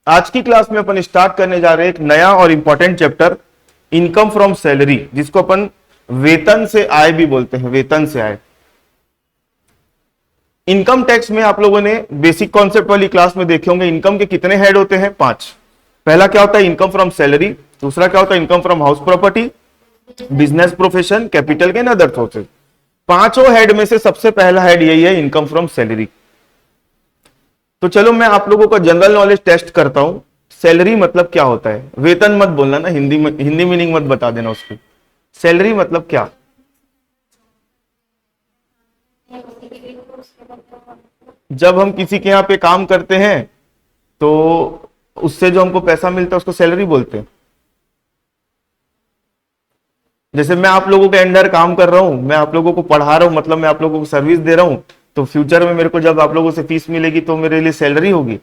आज की क्लास में अपन स्टार्ट करने जा रहे हैं एक नया और important chapter, income from salary, जिसको अपन वेतन से आय भी बोलते हैं। वेतन से आय। इनकम टैक्स में आप लोगों ने बेसिक कॉन्सेप्ट वाली क्लास में देखे होंगे इनकम के कितने हेड होते हैं? 5। पहला क्या होता है? Income from salary. दूसरा क्या होता है? Income from house property, business profession, capital gain, other sources. पांचों हेड में से सबसे पहला हेड यही है, इनकम फ्रॉम सैलरी। तो चलो मैं आप लोगों का जनरल नॉलेज टेस्ट करता हूं। सैलरी मतलब क्या होता है? वेतन मत बोलना ना, हिंदी मीनिंग मत बता देना उसकी। सैलरी मतलब क्या? जब हम किसी के यहां पे काम करते हैं तो उससे जो हमको पैसा मिलता है उसको सैलरी बोलते हैं। जैसे मैं आप लोगों के अंडर काम कर रहा हूं, मैं आप लोगों को पढ़ा रहा हूं, मतलब मैं आप लोगों को सर्विस दे रहा हूं, तो फ्यूचर में मेरे को जब आप लोगों से फीस मिलेगी तो मेरे लिए सैलरी होगी।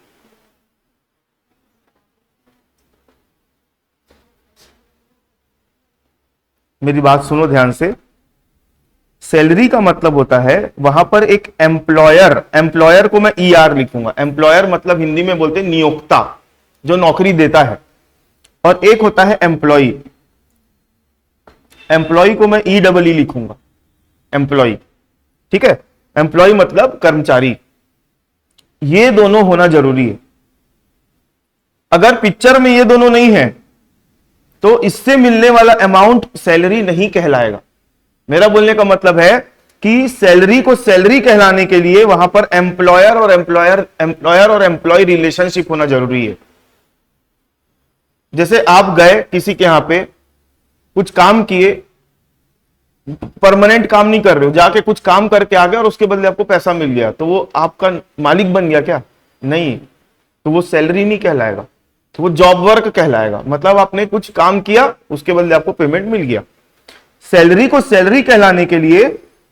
मेरी बात सुनो ध्यान से। सैलरी का मतलब होता है वहां पर एक एम्प्लॉयर, एम्प्लॉयर को मैं ER लिखूंगा। एम्प्लॉयर मतलब हिंदी में बोलते हैं नियोक्ता, जो नौकरी देता है। और एक होता है एम्प्लॉई, एम्प्लॉई को मैं EEE लिखूंगा, एम्प्लॉई। ठीक है, एम्प्लॉय मतलब कर्मचारी। ये दोनों होना जरूरी है। अगर पिक्चर में ये दोनों नहीं है तो इससे मिलने वाला अमाउंट सैलरी नहीं कहलाएगा। मेरा बोलने का मतलब है कि सैलरी को सैलरी कहलाने के लिए वहां पर एम्प्लॉयर और एम्प्लॉय रिलेशनशिप होना जरूरी है। जैसे आप गए किसी के यहां पे, कुछ काम किए, परमानेंट काम नहीं कर रहे हो, जाके कुछ काम करके आ गए और उसके बदले आपको पैसा मिल गया, तो वो आपका मालिक बन गया क्या? नहीं, तो वो सैलरी नहीं कहलाएगा, तो वो जॉब वर्क कहलाएगा। मतलब आपने कुछ काम किया, उसके बदले आपको पेमेंट मिल गया। सैलरी को सैलरी कहलाने के लिए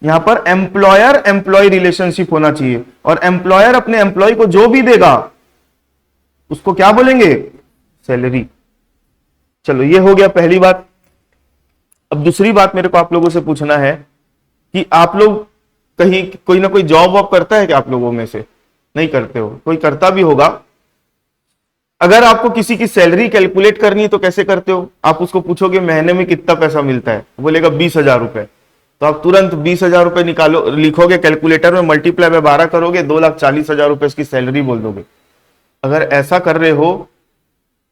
यहां पर एम्प्लॉयर एम्प्लॉय रिलेशनशिप होना चाहिए, और एम्प्लॉयर अपने एम्प्लॉय को जो भी देगा उसको क्या बोलेंगे? सैलरी। चलो, ये हो गया पहली बात। अब दूसरी बात मेरे को आप लोगों से पूछना है कि आप लोग कहीं कोई ना कोई जॉब वॉब करता है क्या? आप लोगों में से नहीं करते हो, कोई करता भी होगा। अगर आपको किसी की सैलरी कैलकुलेट करनी है तो कैसे करते हो? आप उसको पूछोगे महीने में कितना पैसा मिलता है, बोलेगा 20,000 रुपए। तो आप तुरंत 20,000 रुपए निकालो, लिखोगे कैलकुलेटर में, मल्टीप्लाई में 12 करोगे, 2,40,000 रुपए इसकी सैलरी बोल दोगे। अगर ऐसा कर रहे हो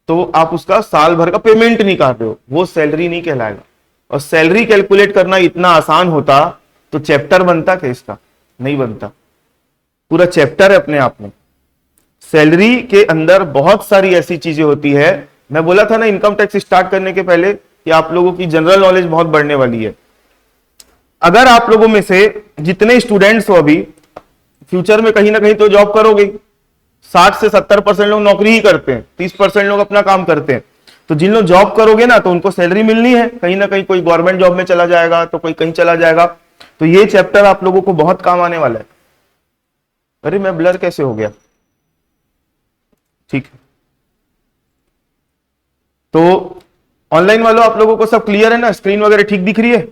तो आप उसका साल भर का पेमेंट निकाल रहे हो, वो सैलरी नहीं कहलाएगा। और सैलरी कैलकुलेट करना इतना आसान होता तो चैप्टर बनता क्या इसका? नहीं बनता। पूरा चैप्टर है अपने आप में। सैलरी के अंदर बहुत सारी ऐसी चीजें होती है। मैं बोला था ना इनकम टैक्स स्टार्ट करने के पहले कि आप लोगों की जनरल नॉलेज बहुत बढ़ने वाली है। अगर आप लोगों में से जितने स्टूडेंट्स हो अभी, फ्यूचर में कहीं ना कहीं तो जॉब करोगे। 60 से 70% लोग नौकरी ही करते हैं, 30% लोग अपना काम करते हैं। तो जिन लोग जॉब करोगे ना तो उनको सैलरी मिलनी है, कहीं ना कहीं कोई गवर्नमेंट जॉब में चला जाएगा तो कोई कहीं चला जाएगा। तो ये चैप्टर आप लोगों को बहुत काम आने वाला है। अरे मैं ब्लर कैसे हो गया? ठीक है, तो ऑनलाइन वालों आप लोगों को सब क्लियर है ना? स्क्रीन वगैरह ठीक दिख रही है?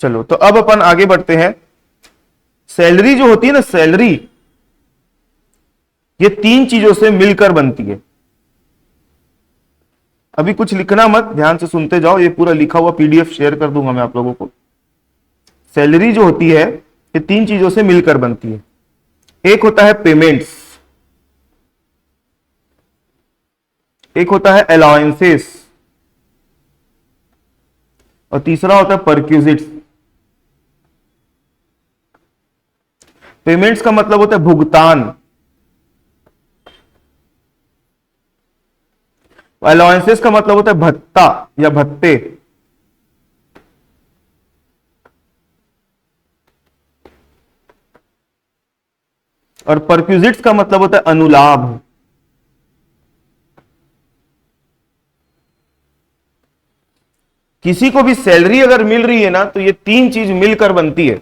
चलो, तो अब अपन आगे बढ़ते हैं। सैलरी जो होती है ना, सैलरी ये 3 चीजों से मिलकर बनती है। अभी कुछ लिखना मत, ध्यान से सुनते जाओ। ये पूरा लिखा हुआ PDF शेयर कर दूंगा मैं आप लोगों को। सैलरी जो होती है ये 3 चीजों से मिलकर बनती है। एक होता है पेमेंट्स, एक होता है अलाउंसेस, और तीसरा होता है परक्यूजिट्स। पेमेंट्स का मतलब होता है भुगतान, अलाउंसेस का मतलब होता है भत्ता या भत्ते, और परक्यूजिट्स का मतलब होता है अनुलाभ। किसी को भी सैलरी अगर मिल रही है ना तो ये 3 चीज मिलकर बनती है।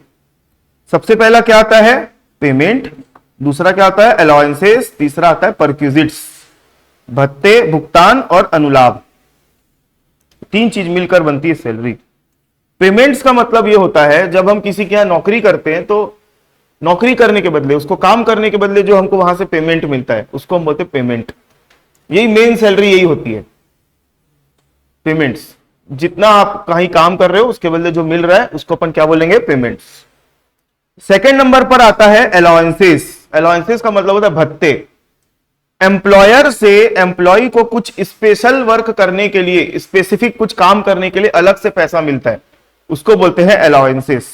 सबसे पहला क्या आता है? पेमेंट। दूसरा क्या आता है? अलाउंसेस। तीसरा आता है परक्यूजिट्स, भत्ते, भुगतान और अनुलाभ। 3 चीज मिलकर बनती है सैलरी। पेमेंट्स का मतलब यह होता है जब हम किसी के यहां नौकरी करते हैं तो नौकरी करने के बदले, उसको काम करने के बदले जो हमको वहां से पेमेंट मिलता है उसको हम बोलते हैं पेमेंट। यही मेन सैलरी यही होती है, पेमेंट्स। जितना आप कहीं काम कर रहे हो उसके बदले जो मिल रहा है उसको अपन क्या बोलेंगे, पेमेंट्स। सेकंड नंबर पर आता है अलाउंसेस। अलाउंसेस का मतलब होता है भत्ते। एम्प्लॉयर से एम्प्लॉय को कुछ स्पेशल वर्क करने के लिए, स्पेसिफिक कुछ काम करने के लिए अलग से पैसा मिलता है, उसको बोलते हैं अलाउंसेस।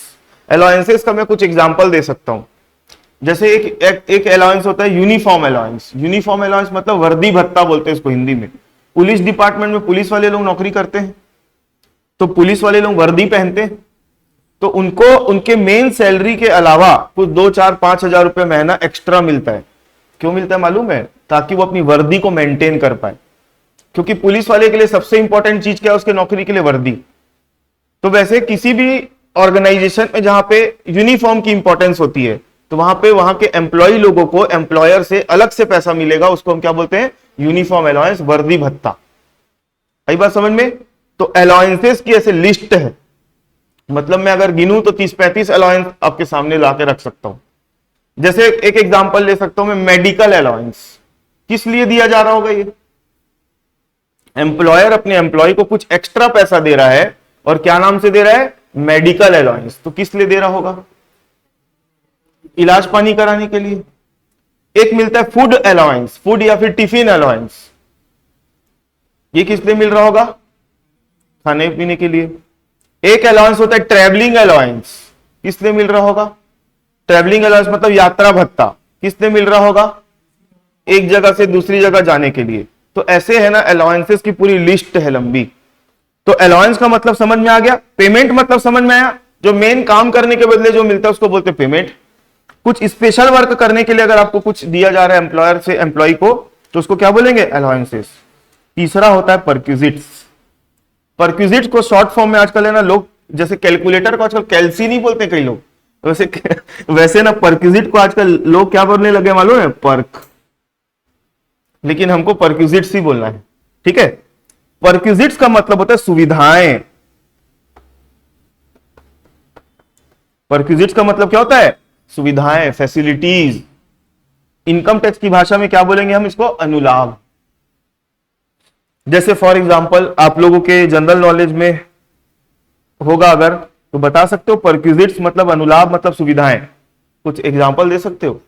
अलाउंसेस का मैं कुछ एग्जांपल दे सकता हूं। जैसे एक अलाउंस होता है यूनिफॉर्म अलाउंस। यूनिफॉर्म अलाउंस मतलब वर्दी भत्ता बोलते हैं इसको हिंदी में। पुलिस डिपार्टमेंट में पुलिस वाले लोग नौकरी करते हैं तो पुलिस वाले लोग वर्दी पहनते हैं, तो उनको उनके मेन सैलरी के अलावा कुछ 2-4-5 हजार रुपए महीना एक्स्ट्रा मिलता है। क्यों मिलता है मालूम है? ताकि वो अपनी वर्दी को मेंटेन कर पाए। क्योंकि पुलिस वाले के लिए सबसे इंपॉर्टेंट चीज क्या है उसके नौकरी के लिए? वर्दी। तो वैसे किसी भी ऑर्गेनाइजेशन में जहां पे यूनिफॉर्म की इंपॉर्टेंस होती है तो वहां पे वहां के एम्प्लॉय लोगों को एम्प्लॉयर से अलग से पैसा मिलेगा, उसको हम क्या बोलते हैं? यूनिफॉर्म अलाउंस, वर्दी भत्ता। आई बात समझ में? तो अलाउंसेस की ऐसे लिस्ट है, मतलब मैं अगर गिनूं तो 30-35 अलाउंस आपके सामने लाके रख सकता हूं। जैसे एक एग्जांपल ले सकता हूं मैं, मेडिकल अलाउंस। किस लिए दिया जा रहा होगा? ये एम्प्लॉयर अपने एम्प्लॉय को कुछ एक्स्ट्रा पैसा दे रहा है, और क्या नाम से दे रहा है? Medical allowance. तो किस लिए दे रहा होगा? इलाज पानी कराने के लिए। एक मिलता है फूड अलाउंस, फूड या फिर टिफिन अलाउंस। ये किस लिए मिल रहा होगा? खाने पीने के लिए। एक अलाउंस होता है ट्रैवलिंग अलाउंस। किस लिए मिल रहा होगा? ट्रैवलिंग अलाउंस मतलब यात्रा भत्ता। किस लिए मिल रहा होगा? एक जगह से दूसरी जगह जाने के लिए। तो ऐसे है ना, अलाउंसेस की पूरी लिस्ट है लंबी। तो अलाउंस का मतलब समझ में आ गया। पेमेंट मतलब समझ में आया, जो मेन काम करने के बदले जो मिलता है उसको बोलते हैं पेमेंट। कुछ स्पेशल वर्क करने के लिए अगर आपको कुछ दिया जा रहा है एम्प्लॉयर से एम्प्लॉय को, तो उसको क्या बोलेंगे? अलाउंसेस। तीसरा होता है परक्यूजिट्स। परक्यूजिट्स को शॉर्ट फॉर्म में आजकल है ना लोग, जैसे कैलकुलेटर को आजकल कैलसी नहीं बोलते कई लोग, वैसे ना परक्यूजिट को आजकल लोग क्या बोलने लगे मालूम है? पर्क। लेकिन हमको परक्यूजिट्स ही बोलना है, ठीक है? परक्यूजिट्स का मतलब होता है सुविधाएं। परक्यूजिट्स का मतलब क्या होता है? सुविधाएं, फैसिलिटीज। इनकम टैक्स की भाषा में क्या बोलेंगे हम इसको? अनुलाभ। जैसे फॉर एग्जांपल आप लोगों के जनरल नॉलेज में होगा अगर, तो बता सकते हो परक्यूजिट्स मतलब अनुलाभ मतलब सुविधाएं। कुछ एग्जांपल दे सकते हो?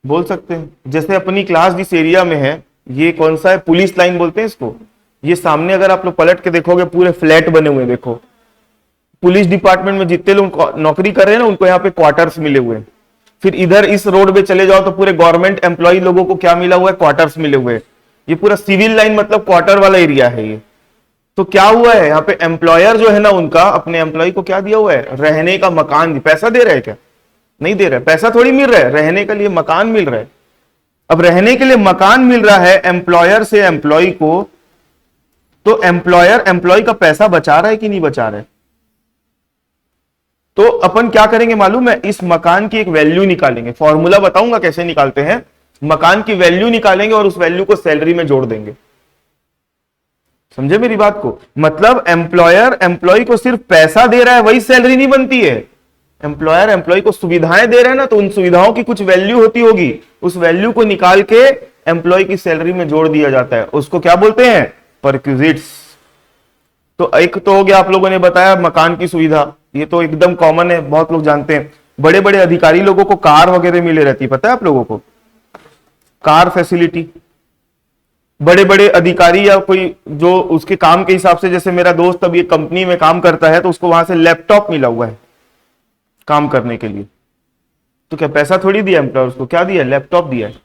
बोल सकते हैं। जैसे अपनी क्लास जिस एरिया में है, ये कौन सा है? पुलिस लाइन बोलते हैं इसको। ये सामने अगर आप लोग पलट के देखोगे पूरे फ्लैट बने हुए, देखो पुलिस डिपार्टमेंट में जितने लोग नौकरी कर रहे हैं ना उनको यहाँ पे क्वार्टर्स मिले हुए हैं। फिर इधर इस रोड पे चले जाओ तो पूरे गवर्नमेंट एम्प्लॉय लोगों को क्या मिला हुआ है? क्वार्टर्स मिले हुए हैं। ये पूरा सिविल लाइन मतलब क्वार्टर वाला एरिया है ये। तो क्या हुआ है यहाँ पे? एम्प्लॉयर जो है ना उनका अपने एम्प्लॉय को क्या दिया हुआ है? रहने का मकान। पैसा दे रहा है क्या? नहीं दे रहा है। पैसा थोड़ी मिल रहा है, रहने के लिए मकान मिल रहा है। अब रहने के लिए मकान मिल रहा है एम्प्लॉयर से एम्प्लॉय को, तो एम्प्लॉयर एम्प्लॉय का पैसा बचा रहा है कि नहीं बचा रहा है? तो अपन क्या करेंगे मालूम है? इस मकान की एक वैल्यू निकालेंगे। फॉर्मूला बताऊंगा कैसे निकालते हैं। मकान की वैल्यू निकालेंगे और उस वैल्यू को सैलरी में जोड़ देंगे। समझे मेरी बात को? मतलब एम्प्लॉयर एम्प्लॉय को सिर्फ पैसा दे रहा है, वही सैलरी नहीं बनती है। एम्प्लॉयर एम्प्लॉय को सुविधाएं दे रहे हैं ना, तो उन सुविधाओं की कुछ वैल्यू होती होगी, उस वैल्यू को निकाल के एम्प्लॉय की सैलरी में जोड़ दिया जाता है। उसको क्या बोलते हैं? परक्यूजिट्स। तो एक तो हो गया, आप लोगों ने बताया मकान की सुविधा, ये तो एकदम कॉमन है, बहुत लोग जानते हैं। बड़े बड़े अधिकारी लोगों को कार वगैरह मिले रहती है, पता है आप लोगों को? Car facility. बड़े बड़े अधिकारी या कोई जो उसके काम के हिसाब से, जैसे मेरा दोस्त अभी एक कंपनी में काम करता है तो उसको वहां से लैपटॉप मिला हुआ है काम करने के लिए। तो क्या पैसा थोड़ी दिया एम्प्लॉयर, उसको क्या दिया? लैपटॉप दिया है।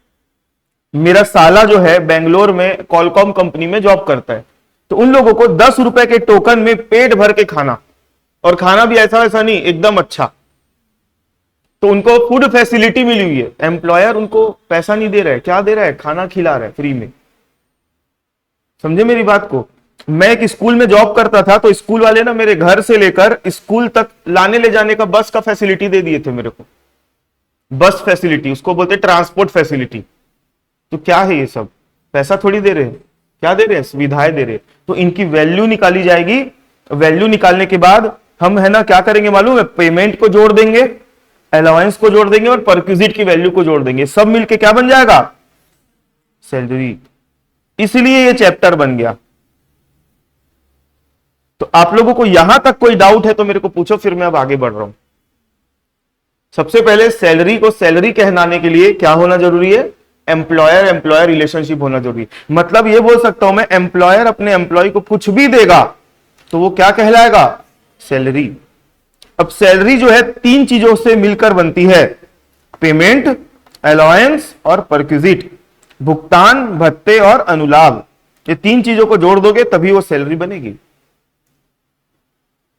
मेरा साला जो है बेंगलोर में कॉलकॉम कंपनी में जॉब करता है, तो उन लोगों को 10 रुपए के टोकन में पेट भर के खाना, और खाना भी ऐसा वैसा नहीं, एकदम अच्छा। तो उनको फूड फैसिलिटी मिली हुई है। एम्प्लॉयर उनको पैसा नहीं दे रहा है, क्या दे रहा है? खाना खिला रहा है फ्री में। समझे मेरी बात को? मैं एक स्कूल में जॉब करता था, तो स्कूल वाले ना मेरे घर से लेकर स्कूल तक लाने ले जाने का बस का फैसिलिटी दे दिए थे मेरे को। बस फैसिलिटी, उसको बोलते ट्रांसपोर्ट फैसिलिटी। तो क्या है ये सब? पैसा थोड़ी दे रहे हैं, क्या दे रहे हैं? सुविधाएं दे रहे हैं। तो इनकी वैल्यू निकाली जाएगी। वैल्यू निकालने के बाद हम है ना क्या करेंगे मालूम है, पेमेंट को जोड़ देंगे, अलाउंस को जोड़ देंगे और परक्विजिट की वैल्यू को जोड़ देंगे, सब मिलके क्या बन जाएगा, सैलरी। इसलिए ये चैप्टर बन गया। तो आप लोगों को यहां तक कोई डाउट है तो मेरे को पूछो, फिर मैं अब आगे बढ़ रहा हूं। सबसे पहले सैलरी को सैलरी कहलाने के लिए क्या होना जरूरी है, एम्प्लॉयर एम्प्लॉयर रिलेशनशिप होना जरूरी है। मतलब ये बोल सकता हूं मैं, एम्प्लॉयर अपने एम्प्लॉय को कुछ भी देगा तो वो क्या कहलाएगा, सैलरी। अब सैलरी जो है तीन चीजों से मिलकर बनती है, पेमेंट, अलाउंस और परक्विजिट, भुगतान, भत्ते और अनुलाभ। ये तीन चीजों को जोड़ दोगे तभी वो सैलरी बनेगी।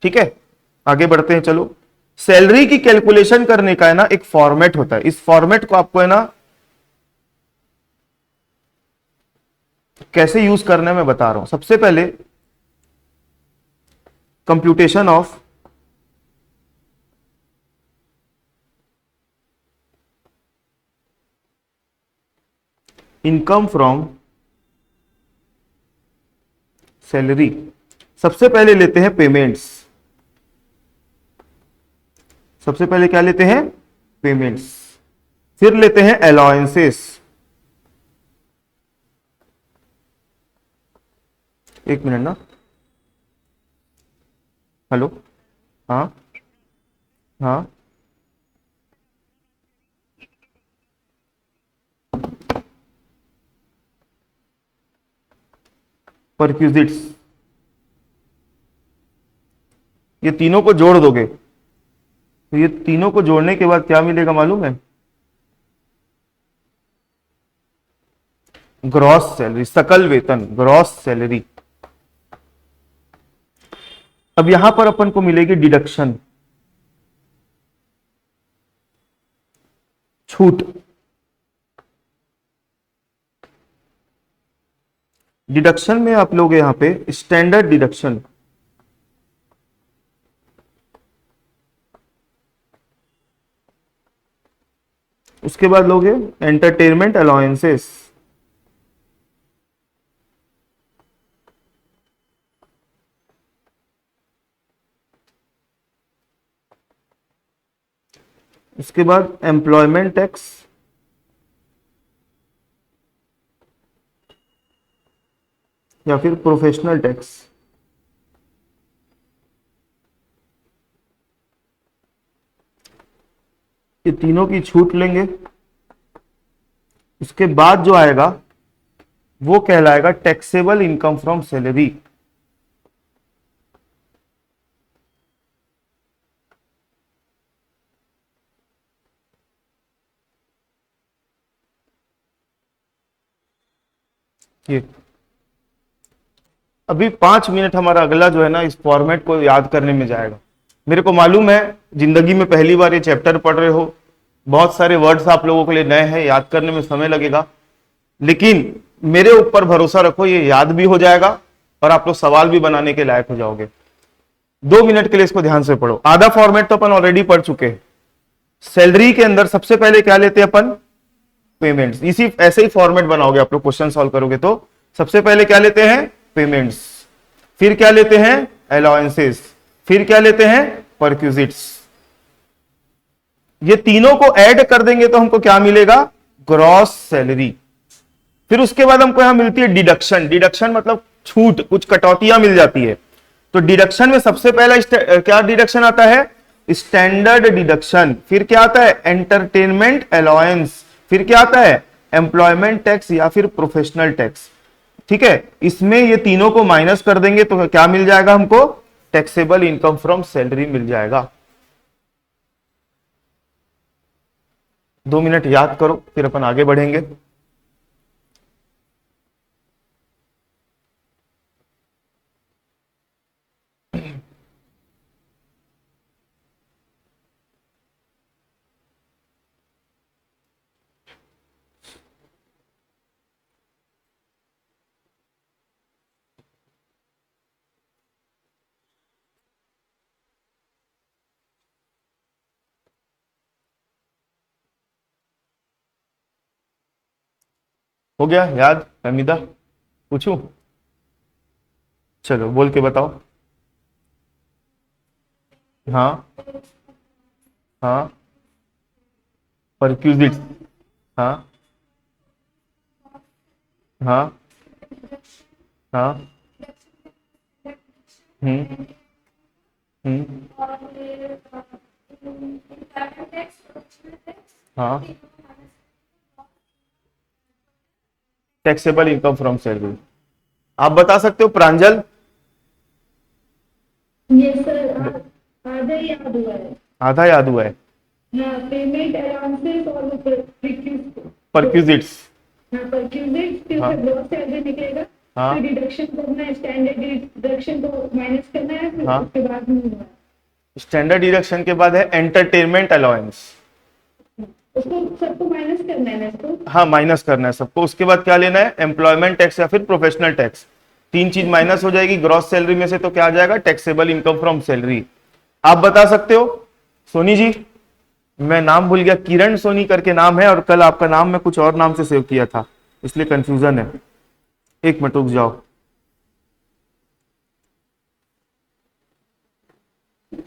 ठीक है, आगे बढ़ते हैं। चलो, सैलरी की कैलकुलेशन करने का है ना एक फॉर्मेट होता है, इस फॉर्मेट को आपको है ना कैसे यूज करना है मैं बता रहा हूं। सबसे पहले computation of income from salary, सबसे पहले लेते हैं पेमेंट्स। सबसे पहले क्या लेते हैं, पेमेंट्स, फिर लेते हैं अलाउंसेस। एक मिनट ना, हेलो, हाँ हाँ, परक्यूजिट्स, ये तीनों को जोड़ दोगे तो ये तीनों को जोड़ने के बाद क्या मिलेगा मालूम है, ग्रॉस सैलरी, सकल वेतन, ग्रॉस सैलरी। अब यहां पर अपन को मिलेगी डिडक्शन, छूट। डिडक्शन में आप लोग यहां पे स्टैंडर्ड डिडक्शन, उसके बाद लोगे एंटरटेनमेंट अलाउंसेस, उसके बाद एम्प्लॉयमेंट टैक्स, या फिर प्रोफेशनल टैक्स। ये तीनों की छूट लेंगे, उसके बाद जो आएगा वो कहलाएगा टैक्सेबल इनकम फ्रॉम सैलरी। ये अभी 5 मिनट हमारा अगला जो है ना इस फॉर्मेट को याद करने में जाएगा। मेरे को मालूम है जिंदगी में पहली बार ये चैप्टर पढ़ रहे हो, बहुत सारे वर्ड्स आप लोगों के लिए नए हैं, याद करने में समय लगेगा, लेकिन मेरे ऊपर भरोसा रखो ये याद भी हो जाएगा और आप लोग सवाल भी बनाने के लायक हो जाओगे। 2 मिनट के लिए इसको ध्यान से पढ़ो। आधा फॉर्मेट तो अपन ऑलरेडी पढ़ चुके हैं। सैलरी के अंदर सबसे पहले क्या लेते हैं अपन, पेमेंट्स। इसी ऐसे ही फॉर्मेट बनाओगे आप लोग, क्वेश्चन सॉल्व करोगे तो सबसे पहले क्या लेते हैं, पेमेंट्स, फिर क्या लेते हैं, अलाउंसेस, फिर क्या लेते हैं, परक्विजिट्स। ये तीनों को ऐड कर देंगे तो हमको क्या मिलेगा, ग्रॉस सैलरी। फिर उसके बाद हमको यहां मिलती है डिडक्शन। डिडक्शन मतलब छूट, कुछ कटौतियां मिल जाती है। तो डिडक्शन में सबसे पहला क्या डिडक्शन आता है, स्टैंडर्ड डिडक्शन, फिर क्या आता है, एंटरटेनमेंट अलाउंस, फिर क्या आता है, एम्प्लॉयमेंट टैक्स या फिर प्रोफेशनल टैक्स। ठीक है, इसमें ये तीनों को माइनस कर देंगे तो क्या मिल जाएगा हमको, टैक्सेबल इनकम फ्रॉम सैलरी मिल जाएगा। 2 मिनट याद करो फिर अपन आगे बढ़ेंगे। हो गया याद हमीदा, पूछूं, चलो बोल के बताओ। हाँ हाँ, परक्यूजिट्स, हाँ हाँ हाँ, हम्म हम्म, हाँ, टैक्सेबल इनकम फ्रॉम सैलरी। आप बता सकते हो प्रांजल? ये सर आधा ही याद हुआ है। आधा याद हुआ है। हाँ, पेमेंट अलाउंसेस और परक्यूजिट्स, हाँ, परक्यूजिट, फिर हाँ उसे ग्रॉस सैलरी निकलेगा, फिर हाँ डिडक्शन करना है, स्टैंडर्ड डिडक्शन को माइनस करना है, फिर हाँ। उसके बाद में होगा। स्टैंडर्ड डिडक्शन के बाद है एंटरटेनमेंट अलाउंस। उसको सबको माइनस करना है ना इसको। हाँ, माइनस करना है सबको। उसके बाद क्या लेना है? एम्प्लॉयमेंट टैक्स या फिर प्रोफेशनल टैक्स। तीन चीज अच्छा। माइनस हो जाएगी ग्रॉस सैलरी में से, तो क्या आ जाएगा? Taxable income from salary. आप बता सकते हो सोनी जी? मैं नाम भूल गया, किरण सोनी करके नाम है, और कल आपका नाम मैं कुछ और नाम से सेव किया था, इसलिए कंफ्यूजन है। एक मिनट रुक जाओ।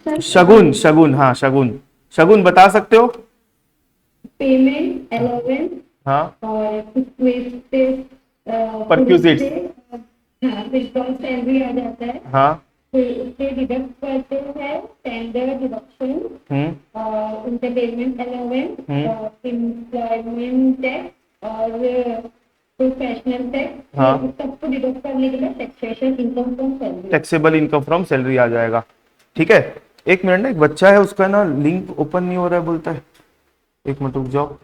सर शगुन, शगुन, हाँ शगुन। शगुन बता सकते हो? पेमेंट अलाउंस हाँ, और कुछ वेस्टेज फिर परक्यूजिट्स, उससे हाँ, फिर ग्रॉस सैलरी आ जाता है, हाँ, फिर उससे डिडक्ट करते हैं स्टैंडर्ड डिडक्शन हम्म और एंटरटेनमेंट अलाउंस हम्म, और एम्प्लॉयमेंट टैक्स और प्रोफेशनल टैक्स, हाँ, फिर सबको डिडक्ट करने के लिए taxation income from salary. Taxable income from salary आ जाएगा। ठीक है। एक मिनट ना, एक बच्चा है उसका ना लिंक ओपन नहीं हो रहा है बोलता है। एक मिनट रुक जाओ।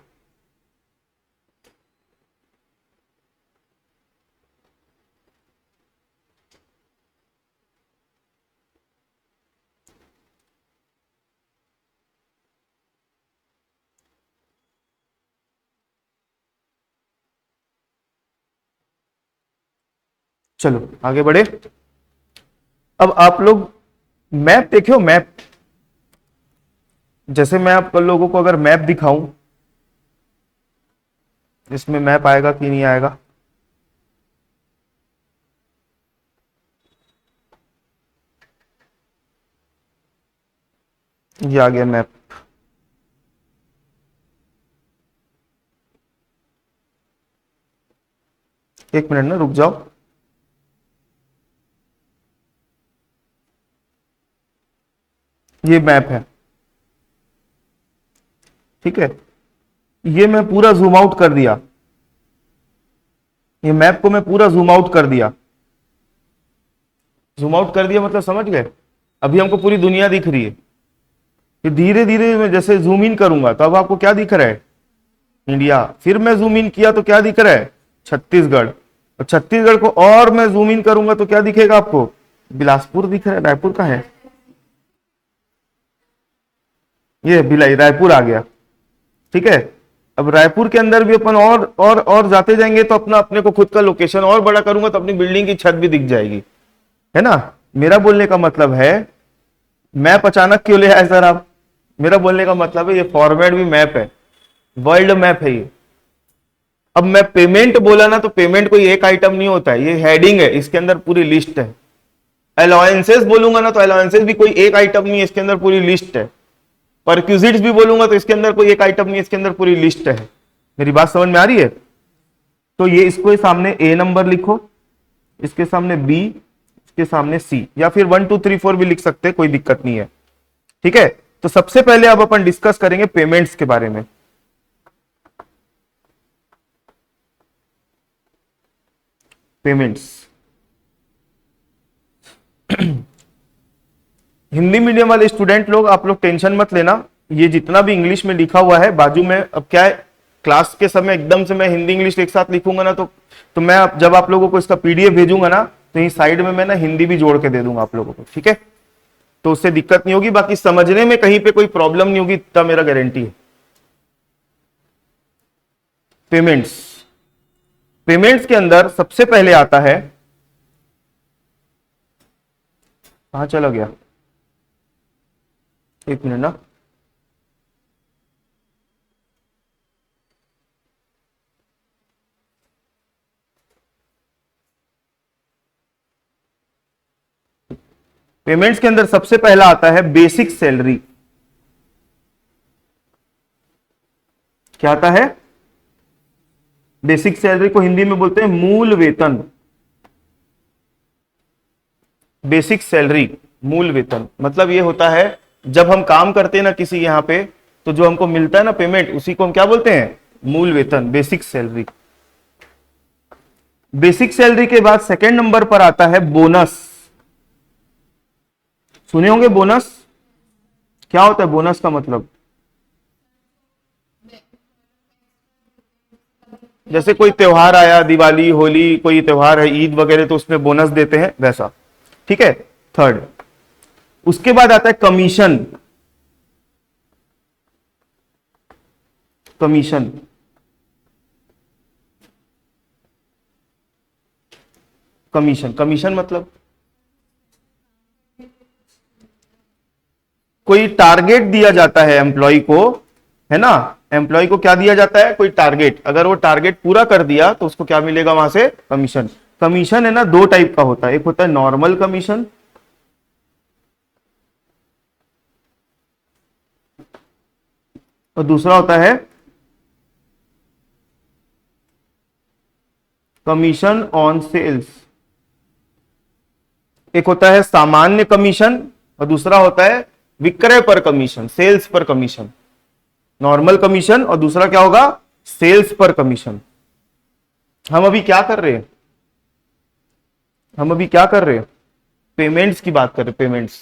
चलो आगे बढ़े। अब आप लोग मैप देखियो, मैप। जैसे मैं आप लोगों को अगर मैप दिखाऊं, इसमें मैप आएगा कि नहीं आएगा? ये आ गया मैप। एक मिनट ना रुक जाओ। ये मैप है, ठीक है। ये मैं पूरा जूम आउट कर दिया। ये मैप को मैं पूरा जूम आउट कर दिया। जूम आउट कर दिया मतलब समझ गए? अभी हमको पूरी दुनिया दिख रही है। फिर धीरे धीरे मैं जैसे जूम इन करूंगा तो अब आपको क्या दिख रहा है? इंडिया। फिर मैं जूम इन किया तो क्या दिख रहा है? छत्तीसगढ़। और छत्तीसगढ़ को और मैं जूम इन करूंगा तो क्या दिखेगा आपको? बिलासपुर दिख रहा है। रायपुर का है? ये भिलाई, रायपुर आ गया। ठीक है। अब रायपुर के अंदर भी अपन और जाते जाएंगे तो अपना अपने को खुद का लोकेशन और बड़ा करूंगा तो अपनी बिल्डिंग की छत भी दिख जाएगी, है ना? मेरा बोलने का मतलब है, मैप अचानक क्यों ले आए सर आप? मेरा बोलने का मतलब है ये फॉर्मेट भी मैप है, वर्ल्ड मैप है ये। अब मैं पेमेंट बोला ना, तो पेमेंट कोई एक आइटम नहीं होता है, ये हेडिंग है, इसके अंदर पूरी लिस्ट है। अलाउंसेस बोलूंगा ना, तो अलाउंसेस भी कोई एक आइटम नहीं है, इसके अंदर पूरी लिस्ट है। परक्यूजिट्स भी बोलूंगा तो इसके अंदर कोई एक आइटम नहीं है, इसके अंदर पूरी लिस्ट है। मेरी बात समझ में आ रही है? तो ये इसको सामने ए नंबर लिखो, इसके सामने बी, इसके सामने सी, या फिर 1 2 3 4 भी लिख सकते हैं, कोई दिक्कत नहीं है। ठीक है। तो सबसे पहले अब अपन डिस्कस करेंगे पेमेंट्स के बारे में। पेमेंट्स। हिंदी मीडियम वाले स्टूडेंट लोग, आप लोग टेंशन मत लेना। ये जितना भी इंग्लिश में लिखा हुआ है बाजू में, अब क्या है, क्लास के समय एकदम से मैं हिंदी इंग्लिश एक साथ लिखूंगा ना, तो मैं जब आप लोगों को इसका पीडीएफ भेजूंगा ना, तो ये साइड में मैं ना हिंदी भी जोड़ के दे दूंगा आप लोगों को, ठीक है? तो उससे दिक्कत नहीं होगी, बाकी समझने में कहीं पे कोई प्रॉब्लम नहीं होगी, इतना मेरा गारंटी है। पेमेंट्स। पेमेंट्स के अंदर सबसे पहले आता है, कहां चला गया? एक मिनट ना। पेमेंट्स के अंदर सबसे पहला आता है बेसिक सैलरी। क्या आता है? बेसिक सैलरी को हिंदी में बोलते हैं मूल वेतन। बेसिक सैलरी, मूल वेतन, मतलब ये होता है जब हम काम करते हैं ना किसी यहां पे, तो जो हमको मिलता है ना पेमेंट, उसी को हम क्या बोलते हैं? मूल वेतन, बेसिक सैलरी। बेसिक सैलरी के बाद सेकंड नंबर पर आता है बोनस। सुने होंगे बोनस। क्या होता है बोनस का मतलब? जैसे कोई त्योहार आया, दिवाली, होली, कोई त्योहार है, ईद वगैरह, तो उसमें बोनस देते हैं, वैसा। ठीक है, थर्ड। उसके बाद आता है कमीशन। कमीशन, कमीशन, कमीशन मतलब कोई टारगेट दिया जाता है एम्प्लॉय को, है ना? एम्प्लॉय को क्या दिया जाता है? कोई टारगेट। अगर वो टारगेट पूरा कर दिया तो उसको क्या मिलेगा वहां से? कमीशन। कमीशन है ना, दो टाइप का होता है। एक होता है नॉर्मल कमीशन, और दूसरा होता है कमीशन ऑन सेल्स। एक होता है सामान्य कमीशन और दूसरा होता है विक्रय पर कमीशन, सेल्स पर कमीशन। नॉर्मल कमीशन और दूसरा क्या होगा? सेल्स पर कमीशन। हम अभी क्या कर रहे हैं? हम अभी क्या कर रहे हैं? पेमेंट्स की बात कर रहे हैं। पेमेंट्स,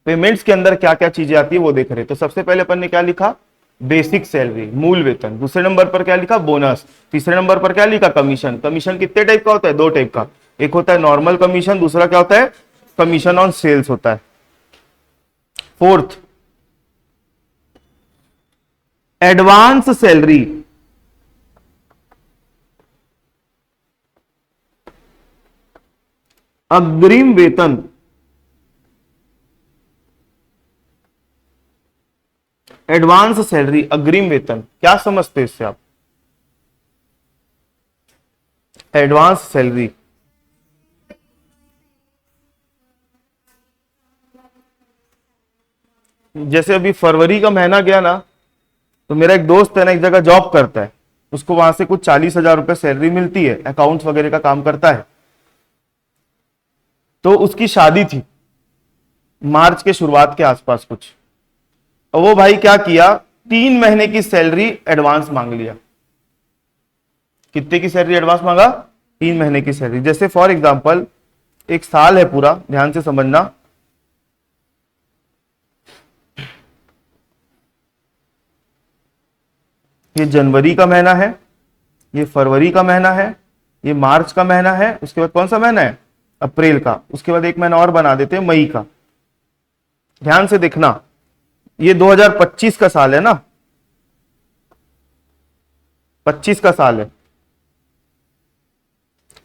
पेमेंट्स के अंदर क्या क्या चीजें आती है वो देख रहे हैं। तो सबसे पहले अपन ने क्या लिखा? बेसिक सैलरी, मूल वेतन। दूसरे नंबर पर क्या लिखा? बोनस। तीसरे नंबर पर क्या लिखा? कमीशन। कमीशन कितने टाइप का होता है? दो टाइप का। एक होता है नॉर्मल कमीशन, दूसरा क्या होता है? कमीशन ऑन सेल्स होता है। Fourth, advance salary. अग्रिम वेतन। एडवांस सैलरी, अग्रिम वेतन, क्या समझते हैं इससे आप? एडवांस सैलरी, जैसे अभी फरवरी का महीना गया ना, तो मेरा एक दोस्त है ना, एक जगह जॉब करता है, उसको वहां से कुछ 40,000 रुपए सैलरी मिलती है, अकाउंट्स वगैरह का काम करता है। तो उसकी शादी थी मार्च के शुरुआत के आसपास कुछ, और वो भाई क्या किया, 3 महीने की सैलरी एडवांस मांग लिया। कितने की सैलरी एडवांस मांगा? 3 महीने की सैलरी। जैसे फॉर एग्जांपल एक साल है पूरा, ध्यान से समझना। ये जनवरी का महीना है, ये फरवरी का महीना है, ये मार्च का महीना है, उसके बाद कौन सा महीना है? अप्रैल का। उसके बाद एक महीना और बना देते हैं, मई का। ध्यान से देखना, ये 2025 का साल है ना, 25 का साल है।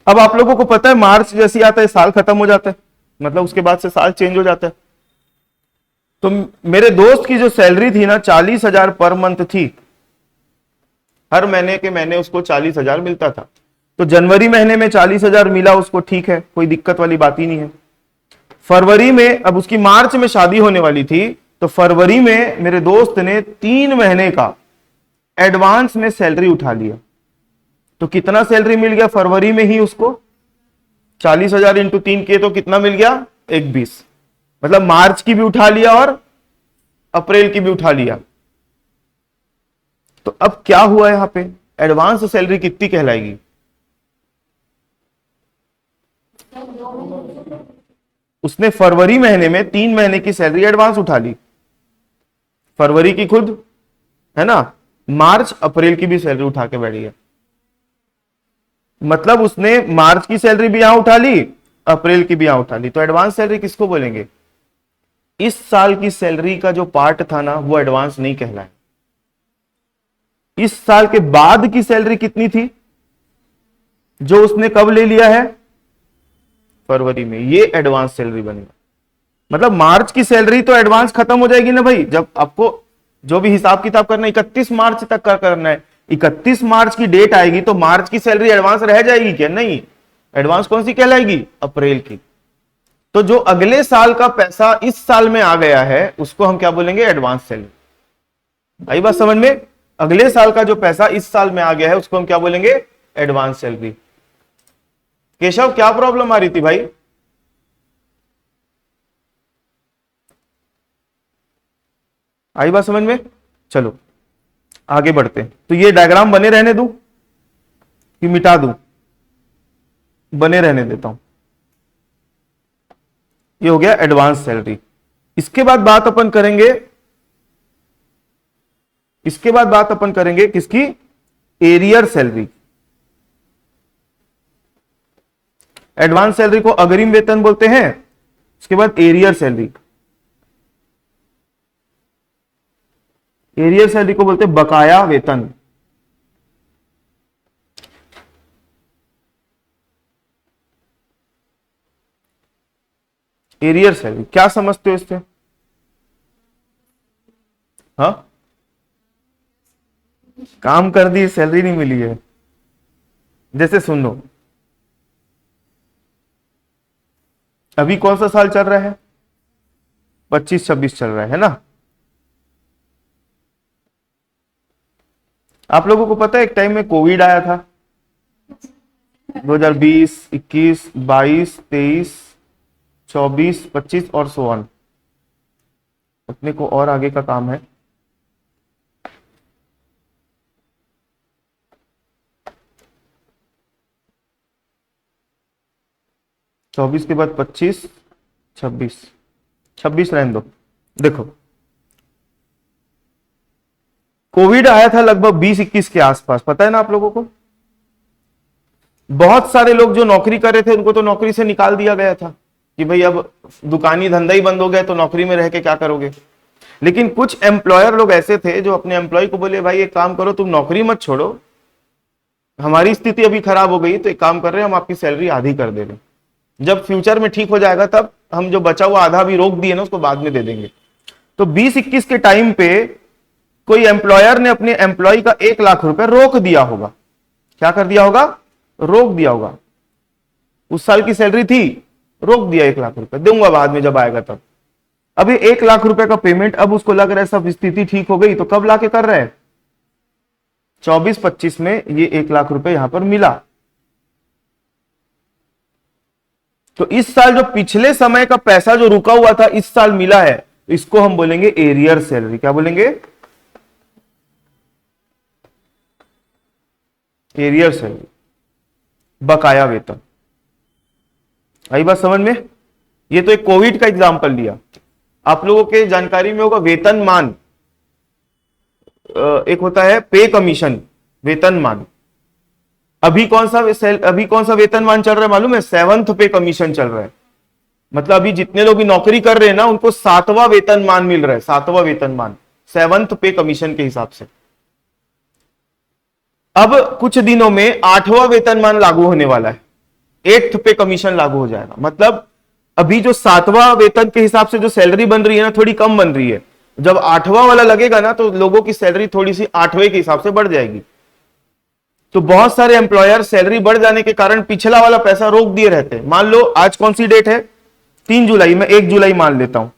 अब आप लोगों को पता है मार्च जैसे ही आता है साल खत्म हो जाता है, मतलब उसके बाद से साल चेंज हो जाता है। तो मेरे दोस्त की जो सैलरी थी ना, 40,000 पर मंथ थी। हर महीने के महीने उसको 40,000 मिलता था। तो जनवरी महीने में 40,000 मिला उसको, ठीक है, कोई दिक्कत वाली बात ही नहीं है। फरवरी में, अब उसकी मार्च में शादी होने वाली थी, तो फरवरी में मेरे दोस्त ने 3 महीने का एडवांस में सैलरी उठा लिया। तो कितना सैलरी मिल गया फरवरी में ही उसको? 40,000 इंटू 3 किए तो कितना मिल गया? 120। मतलब मार्च की भी उठा लिया और अप्रैल की भी उठा लिया। तो अब क्या हुआ यहां पे? एडवांस सैलरी कितनी कहलाएगी? उसने फरवरी महीने में 3 महीने की सैलरी एडवांस उठा ली, फरवरी की खुद, है ना, मार्च अप्रैल की भी सैलरी उठा के बैठ गया। मतलब उसने मार्च की सैलरी भी यहां उठा ली, अप्रैल की भी यहां उठा ली। तो एडवांस सैलरी किसको बोलेंगे? इस साल की सैलरी का जो पार्ट था ना, वो एडवांस नहीं कहलाए। इस साल के बाद की सैलरी कितनी थी जो उसने कब ले लिया है? फरवरी में, ये एडवांस सैलरी बनेगा। मतलब मार्च की सैलरी तो एडवांस खत्म हो जाएगी ना भाई, जब आपको जो भी हिसाब किताब करना है 31 मार्च तक का करना है, 31 मार्च की डेट आएगी तो मार्च की सैलरी एडवांस रह जाएगी क्या? नहीं, एडवांस कौन सी कहलाएगी? अप्रैल की। तो जो अगले साल का पैसा इस साल में आ गया है उसको हम क्या बोलेंगे? Advance salary. आई बात समझ में? अगले साल का जो पैसा इस साल में आ गया है उसको हम क्या बोलेंगे? Advance salary. केशव क्या प्रॉब्लम आ रही थी भाई? आई बात समझ में? चलो आगे बढ़ते हैं। तो ये डायग्राम बने रहने दूं कि मिटा दूं? बने रहने देता हूं। ये हो गया एडवांस सैलरी। इसके बाद बात अपन करेंगे, किसकी? Arrear salary. एडवांस सैलरी को अग्रिम वेतन बोलते हैं। उसके बाद एरियर सैलरी, एरियर सैलरी को बोलते हैं बकाया वेतन। एरियर सैलरी क्या समझते हो इससे? हाँ, काम कर दी, सैलरी नहीं मिली है। जैसे सुन लो, अभी कौन सा साल चल रहा है? 25-26 चल रहा है ना? आप लोगों को पता है एक टाइम में कोविड आया था, 2020, 21, 22, 23, 24, 25 और सो ऑन। अपने को और आगे का काम है। चौबीस के बाद 25, 26, 26 रहने दो। देखो कोविड आया था लगभग 20-21 के आसपास, पता है ना आप लोगों को? बहुत सारे लोग जो नौकरी कर रहे थे उनको तो नौकरी से निकाल दिया गया था कि भाई अब दुकानी धंधा ही बंद हो गया तो नौकरी में रह के क्या करोगे। लेकिन कुछ एम्प्लॉयर लोग ऐसे थे जो अपने एम्प्लॉय को बोले भाई एक काम करो, तुम नौकरी मत छोड़ो, हमारी स्थिति अभी खराब हो गई तो एक काम कर रहे हैं, हम आपकी सैलरी आधी कर दे रहे हैं, जब फ्यूचर में ठीक हो जाएगा तब हम जो बचा हुआ आधा भी रोक दिए ना उसको बाद में दे देंगे। तो 20-21 के टाइम पे कोई एम्प्लॉयर ने अपने एम्प्लॉय का 1 लाख रुपए रोक दिया होगा। क्या कर दिया होगा? रोक दिया होगा। उस साल की सैलरी थी, रोक दिया 1 लाख रुपए, दूंगा बाद में जब आएगा तब। अब ये 1 लाख रुपए का पेमेंट अब उसको लग रहा है सब स्थिति ठीक हो गई तो कब लाके कर रहे हैं? 24-25 में ये 1 लाख रुपए यहां पर मिला। तो इस साल जो पिछले समय का पैसा जो रुका हुआ था इस साल मिला है, इसको हम बोलेंगे एरियर सैलरी। क्या बोलेंगे? एरियर सैलरी, बकाया वेतन। आई बात समझ में? ये तो एक कोविड का एग्जांपल लिया। आप लोगों के जानकारी में होगा वेतनमान, एक होता है पे कमीशन, वेतनमान। अभी कौन सा वेतनमान चल रहा है मालूम है? 7th पे कमीशन चल रहा है। मतलब अभी जितने लोग भी नौकरी कर रहे हैं ना उनको 7वां वेतनमान मिल रहा है, 7वां वेतनमान 7th पे कमीशन के हिसाब से। अब कुछ दिनों में 8वां वेतनमान लागू होने वाला है, 8th पे कमीशन लागू हो जाएगा। मतलब अभी जो 7वां वेतन के हिसाब से जो सैलरी बन रही है ना थोड़ी कम बन रही है, जब 8वां वाला लगेगा ना तो लोगों की सैलरी थोड़ी सी 8वें के हिसाब से बढ़ जाएगी। तो बहुत सारे एम्प्लॉयर सैलरी बढ़ जाने के कारण पिछला वाला पैसा रोक दिए रहते हैं। मान लो आज कौन सी डेट है? 3 जुलाई, मैं 1 जुलाई मान लेता हूं।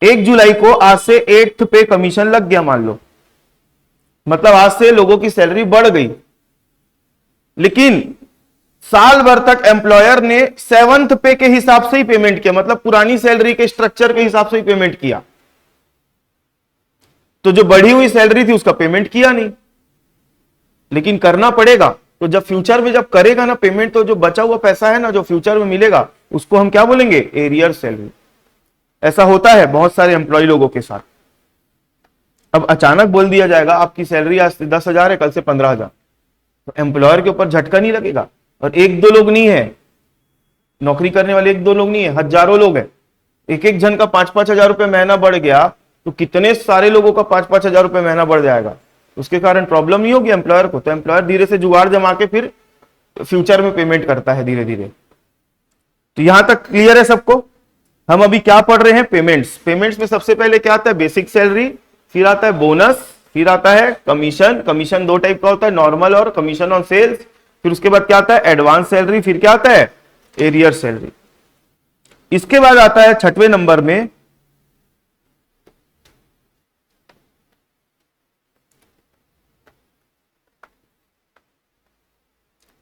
1 जुलाई को आज से 8th पे कमीशन लग गया मान लो, मतलब आज से लोगों की सैलरी बढ़ गई। लेकिन साल भर तक एम्प्लॉयर ने 7th पे के हिसाब से ही पेमेंट किया, मतलब पुरानी सैलरी के स्ट्रक्चर के हिसाब से ही पेमेंट किया। तो जो बढ़ी हुई सैलरी थी उसका पेमेंट किया नहीं, लेकिन करना पड़ेगा। तो जब फ्यूचर में जब करेगा ना पेमेंट, तो जो बचा हुआ पैसा है ना जो फ्यूचर में मिलेगा उसको हम क्या बोलेंगे? Arrear salary. ऐसा होता है बहुत सारे एम्प्लॉय लोगों के साथ। अब अचानक बोल दिया जाएगा आपकी सैलरी आज 10,000 है, कल से 15,000, तो एम्प्लॉयर के ऊपर झटका नहीं लगेगा। और 1-2 लोग नहीं है नौकरी करने वाले, 1-2 लोग नहीं है, हजारों लोग हैं। एक जन का 5-5 हजार रुपए महीना बढ़ गया तो कितने सारे लोगों का 5-5 हजार रुपए महीना बढ़ जाएगा। उसके कारण प्रॉब्लम नहीं होगी एम्प्लॉयर को, तो एम्प्लॉयर धीरे से जुगाड़ जमा के फिर फ्यूचर में पेमेंट करता है धीरे धीरे। तो यहां तक क्लियर है सबको? हम अभी क्या पढ़ रहे हैं? पेमेंट्स। पेमेंट्स में सबसे पहले क्या आता है? बेसिक सैलरी, फिर आता है बोनस, फिर आता है कमीशन। कमीशन 2 टाइप का होता है, नॉर्मल और कमीशन ऑन सेल्स। फिर उसके बाद क्या आता है? Advance salary. फिर क्या आता है? Arrear salary. इसके बाद आता है छठवें नंबर में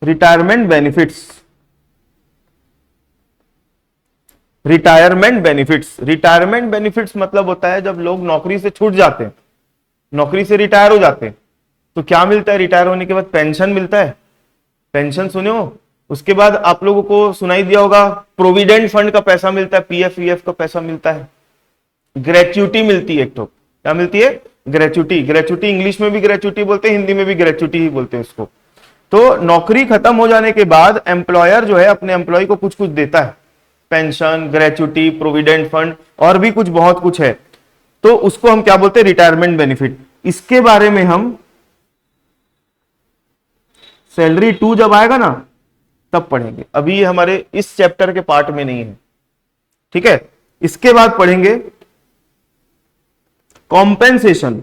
retirement benefits. Retirement benefits, retirement benefits मतलब होता है जब लोग नौकरी से छूट जाते हैं, नौकरी से रिटायर हो जाते हैं, तो क्या मिलता है? रिटायर होने के बाद पेंशन मिलता है। पेंशन सुने हो? उसके बाद आप लोगों को सुनाई दिया होगा प्रोविडेंट फंड का पैसा मिलता है, पीएफ वीएफ का पैसा मिलता है, ग्रेच्युटी मिलती है एक तो। क्या मिलती है? ग्रेच्युटी। ग्रेच्युटी इंग्लिश में भी ग्रेच्युटी बोलते हैं, हिंदी में भी ग्रेच्युटी ही बोलते हैं उसको। तो नौकरी खत्म हो जाने के बाद एम्प्लॉयर जो है अपने एम्प्लॉय को कुछ कुछ देता है, पेंशन, ग्रेच्युटी, प्रोविडेंट फंड और भी कुछ बहुत कुछ है, तो उसको हम क्या बोलते हैं? Retirement benefit. इसके बारे में हम सैलरी 2 जब आएगा ना तब पढ़ेंगे, अभी ये हमारे इस चैप्टर के पार्ट में नहीं है, ठीक है। इसके बाद पढ़ेंगे कॉम्पेंसेशन।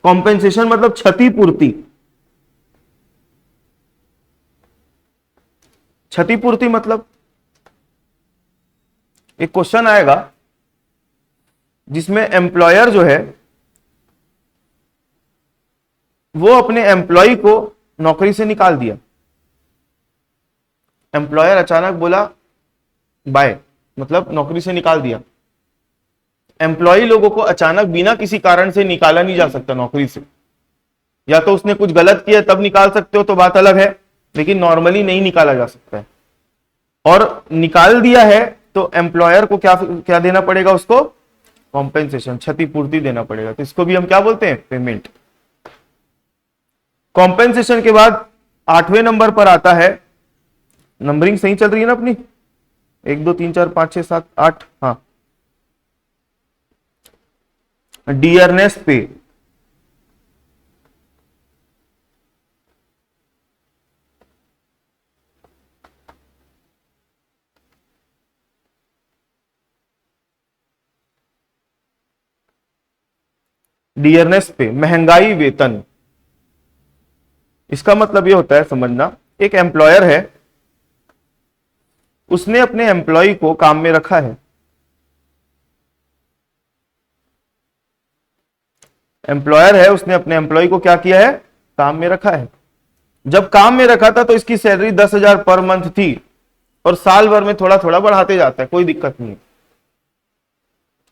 कॉम्पेंसेशन मतलब क्षतिपूर्ति। क्षतिपूर्ति मतलब एक क्वेश्चन आएगा जिसमें एम्प्लॉयर जो है वो अपने एम्प्लॉय को नौकरी से निकाल दिया। एम्प्लॉयर अचानक बोला बाय, मतलब नौकरी से निकाल दिया। एम्प्लॉय लोगों को अचानक बिना किसी कारण से निकाला नहीं जा सकता नौकरी से, या तो उसने कुछ गलत किया तब निकाल सकते हो तो बात अलग है, लेकिन नॉर्मली नहीं निकाला जा सकता है। और निकाल दिया है तो एम्प्लॉयर को क्या क्या देना पड़ेगा? उसको कॉम्पेंसेशन, क्षतिपूर्ति देना पड़ेगा। तो इसको भी हम क्या बोलते हैं? पेमेंट। कॉम्पेंसेशन के बाद 8वें नंबर पर आता है, नंबरिंग सही चल रही है ना अपनी? 1 2 3 4 5 6 7 8, हाँ, डियरनेस पे। डियरनेस पे, महंगाई वेतन। इसका मतलब यह होता है, समझना, एक एम्प्लॉयर है, उसने अपने एम्प्लॉय को काम में रखा है। एम्प्लॉयर है, उसने अपने एम्प्लॉय को क्या किया है? काम में रखा है। जब काम में रखा था तो इसकी सैलरी 10,000 पर मंथ थी, और साल भर में थोड़ा थोड़ा बढ़ाते जाता है, कोई दिक्कत नहीं है।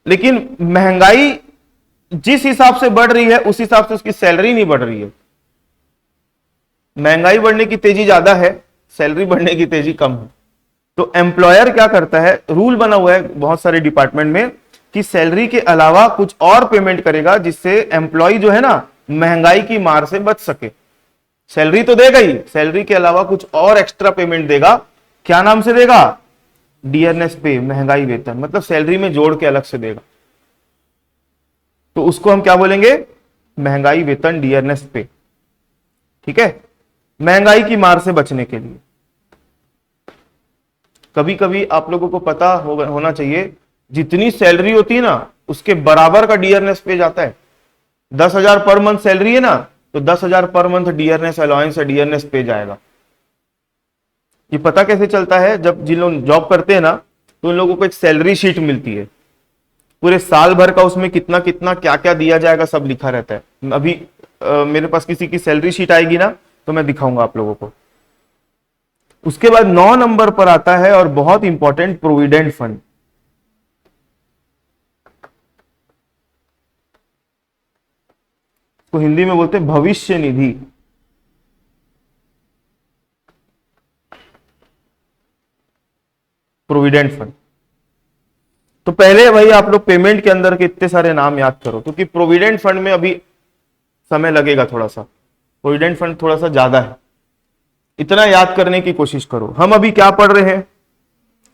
लेकिन महंगाई जिस हिसाब से बढ़ रही है उस हिसाब से उसकी सैलरी नहीं बढ़ रही है। महंगाई बढ़ने की तेजी ज्यादा है, सैलरी बढ़ने की तेजी कम है। तो एम्प्लॉयर क्या करता है? रूल बना हुआ है बहुत सारे डिपार्टमेंट में कि सैलरी के अलावा कुछ और पेमेंट करेगा जिससे एम्प्लॉय जो है ना महंगाई की मार से बच सके। सैलरी तो देगा ही, सैलरी के अलावा कुछ और एक्स्ट्रा पेमेंट देगा। क्या नाम से देगा? डियरनेस पे, महंगाई वेतन, मतलब सैलरी में जोड़ के अलग से देगा। तो उसको हम क्या बोलेंगे? महंगाई वेतन, डियरनेस पे, ठीक है, महंगाई की मार से बचने के लिए। कभी कभी आप लोगों को पता होना चाहिए, जितनी सैलरी होती है ना उसके बराबर का डियरनेस पे जाता है। 10,000 पर मंथ सैलरी है ना, तो 10,000 पर मंथ डियरनेस अलाउंस या डियरनेस पे जाएगा। ये पता कैसे चलता है? जब जिन लोग जॉब करते हैं ना तो उन लोगों को एक सैलरी शीट मिलती है, पूरे साल भर का उसमें कितना कितना क्या क्या दिया जाएगा सब लिखा रहता है। अभी मेरे पास किसी की सैलरी शीट आएगी ना तो मैं दिखाऊंगा आप लोगों को। उसके बाद 9 नंबर पर आता है और बहुत इंपॉर्टेंट, प्रोविडेंट फंड। तो हिंदी में बोलते हैं भविष्य निधि। Provident fund. तो पहले भाई आप लोग पेमेंट के अंदर के इतने सारे नाम याद करो, क्योंकि प्रोविडेंट फंड में अभी समय लगेगा थोड़ा सा, प्रोविडेंट फंड थोड़ा सा ज्यादा है, इतना याद करने की कोशिश करो। हम अभी क्या पढ़ रहे हैं?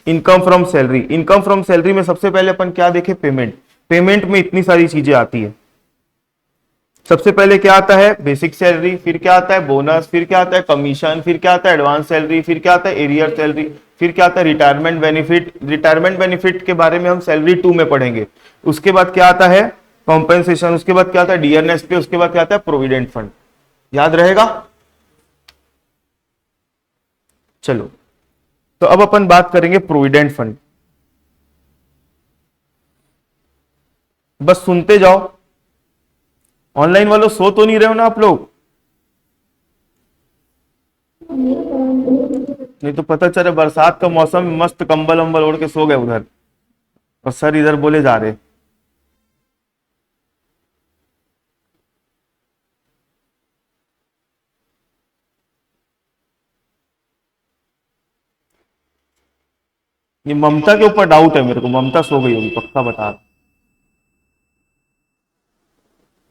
Income from salary. Income from salary में सबसे पहले अपन क्या देखे? पेमेंट। पेमेंट में इतनी सारी चीजें आती है। सबसे पहले क्या आता है? बेसिक सैलरी, फिर क्या आता है? बोनस, फिर क्या आता है? कमीशन, फिर क्या आता है? एडवांस सैलरी, फिर क्या आता है? एरियर सैलरी, फिर क्या आता है? Retirement benefit. रिटायरमेंट बेनिफिट के बारे में हम सैलरी 2 में पढ़ेंगे। उसके बाद क्या आता है? कॉम्पेंसेशन। उसके बाद क्या आता है? डियरनेस पे। उसके बाद क्या आता है? Provident fund. याद रहेगा? चलो तो अब अपन बात करेंगे प्रोविडेंट फंड। बस सुनते जाओ। ऑनलाइन वालों सो तो नहीं रहे हो ना आप लोग? नहीं तो पता चले बरसात का मौसम में मस्त कंबल वंबल ओढ़ के सो गए उधर, और सर इधर बोले जा रहे। ये ममता के ऊपर डाउट है मेरे को, ममता सो गई होगी पक्का बता रहा।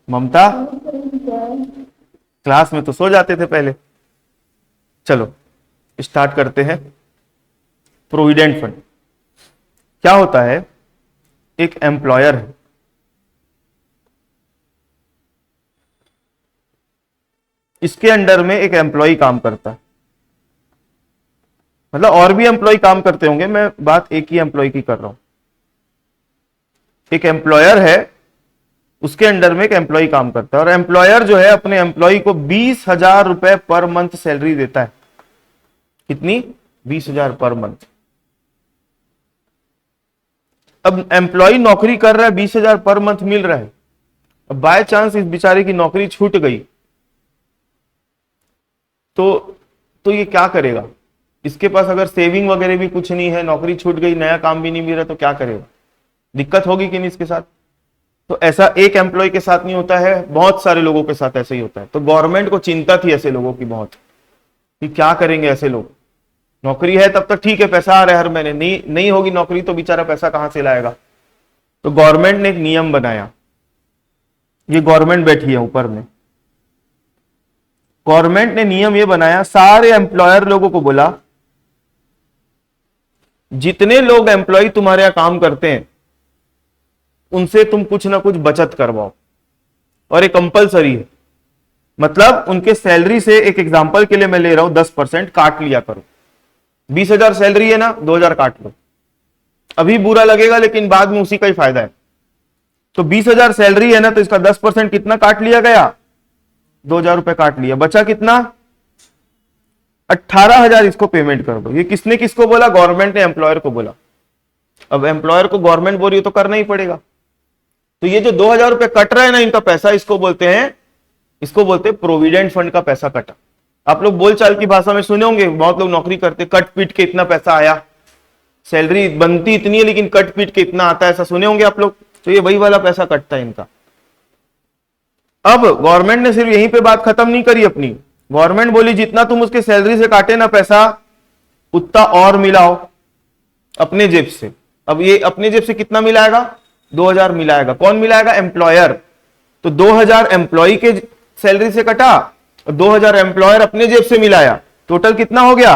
ममता क्लास में तो सो जाते थे पहले। चलो स्टार्ट करते हैं। प्रोविडेंट फंड क्या होता है? एक एम्प्लॉयर है, इसके अंडर में एक एम्प्लॉय काम करता है। मतलब और भी एम्प्लॉय काम करते होंगे, मैं बात एक ही एम्प्लॉय की कर रहा हूं। एक एम्प्लॉयर है, उसके अंडर में एक एम्प्लॉय काम करता है, और एम्प्लॉयर जो है अपने एम्प्लॉय को 20,000 रुपए पर मंथ सैलरी देता है। कितनी? 20,000 पर मंथ। अब एम्प्लॉय नौकरी कर रहा है, 20,000 पर मंथ मिल रहा है। अब बाय चांस इस बेचारे की नौकरी छूट गई तो ये क्या करेगा? इसके पास अगर सेविंग वगैरह भी कुछ नहीं है, नौकरी छूट गई, नया काम भी नहीं मिल रहा, तो क्या करेगा? दिक्कत होगी कि नहीं इसके साथ? तो ऐसा एक एम्प्लॉय के साथ नहीं होता है, बहुत सारे लोगों के साथ ऐसे ही होता है। तो गवर्नमेंट को चिंता थी ऐसे लोगों की बहुत, कि क्या करेंगे ऐसे लोग। नौकरी है तब तक ठीक है, पैसा आ रहा है हर महीने, नहीं होगी नौकरी तो बेचारा पैसा कहां से लाएगा। तो गवर्नमेंट ने एक नियम बनाया। ये गवर्नमेंट बैठी है ऊपर में। गवर्नमेंट ने नियम ये बनाया, सारे एम्प्लॉयर लोगों को बोला, जितने लोग एम्प्लॉय तुम्हारे यहां काम करते हैं उनसे तुम कुछ ना कुछ बचत करवाओ, और ये कंपलसरी है। मतलब उनके सैलरी से, एक एग्जांपल के लिए मैं ले रहा हूं, 10% काट लिया करो। 20,000 सैलरी है ना, 2,000 काट लो। अभी बुरा लगेगा लेकिन बाद में उसी का ही फायदा है। तो 20,000 सैलरी है ना, तो इसका 10% कितना काट लिया गया? 2,000 रुपए काट लिया। बचा कितना? 18,000 इसको पेमेंट कर दो। ये किसने किसको बोला? गवर्नमेंट ने एम्प्लॉयर को बोला। अब एम्प्लॉयर को गवर्नमेंट बोल रही है तो करना ही पड़ेगा। तो ये जो 2,000 रुपए कट रहा है ना इनका पैसा, इसको बोलते हैं प्रोविडेंट फंड का पैसा कटा। आप लोग बोलचाल की भाषा में सुने होंगे, बहुत लोग नौकरी करते, कट पीट के इतना पैसा आया, सैलरी बनती इतनी है लेकिन कट पीट के इतना आता है, ऐसा सुने होंगे आप लोग। तो ये वही वाला पैसा कटता है इनका। अब गवर्नमेंट ने सिर्फ यहीं पे बात खत्म नहीं करी अपनी। गवर्नमेंट बोली जितना तुम उसके सैलरी से काटे ना पैसा, उतना और मिलाओ अपने जेब से। अब ये अपने जेब से कितना मिलाएगा? 2,000 मिलाएगा। कौन मिलाएगा? एम्प्लॉयर। तो 2,000 एम्प्लॉय के सैलरी से कटा और 2,000 एम्प्लॉयर अपने जेब से मिलाया। टोटल कितना हो गया?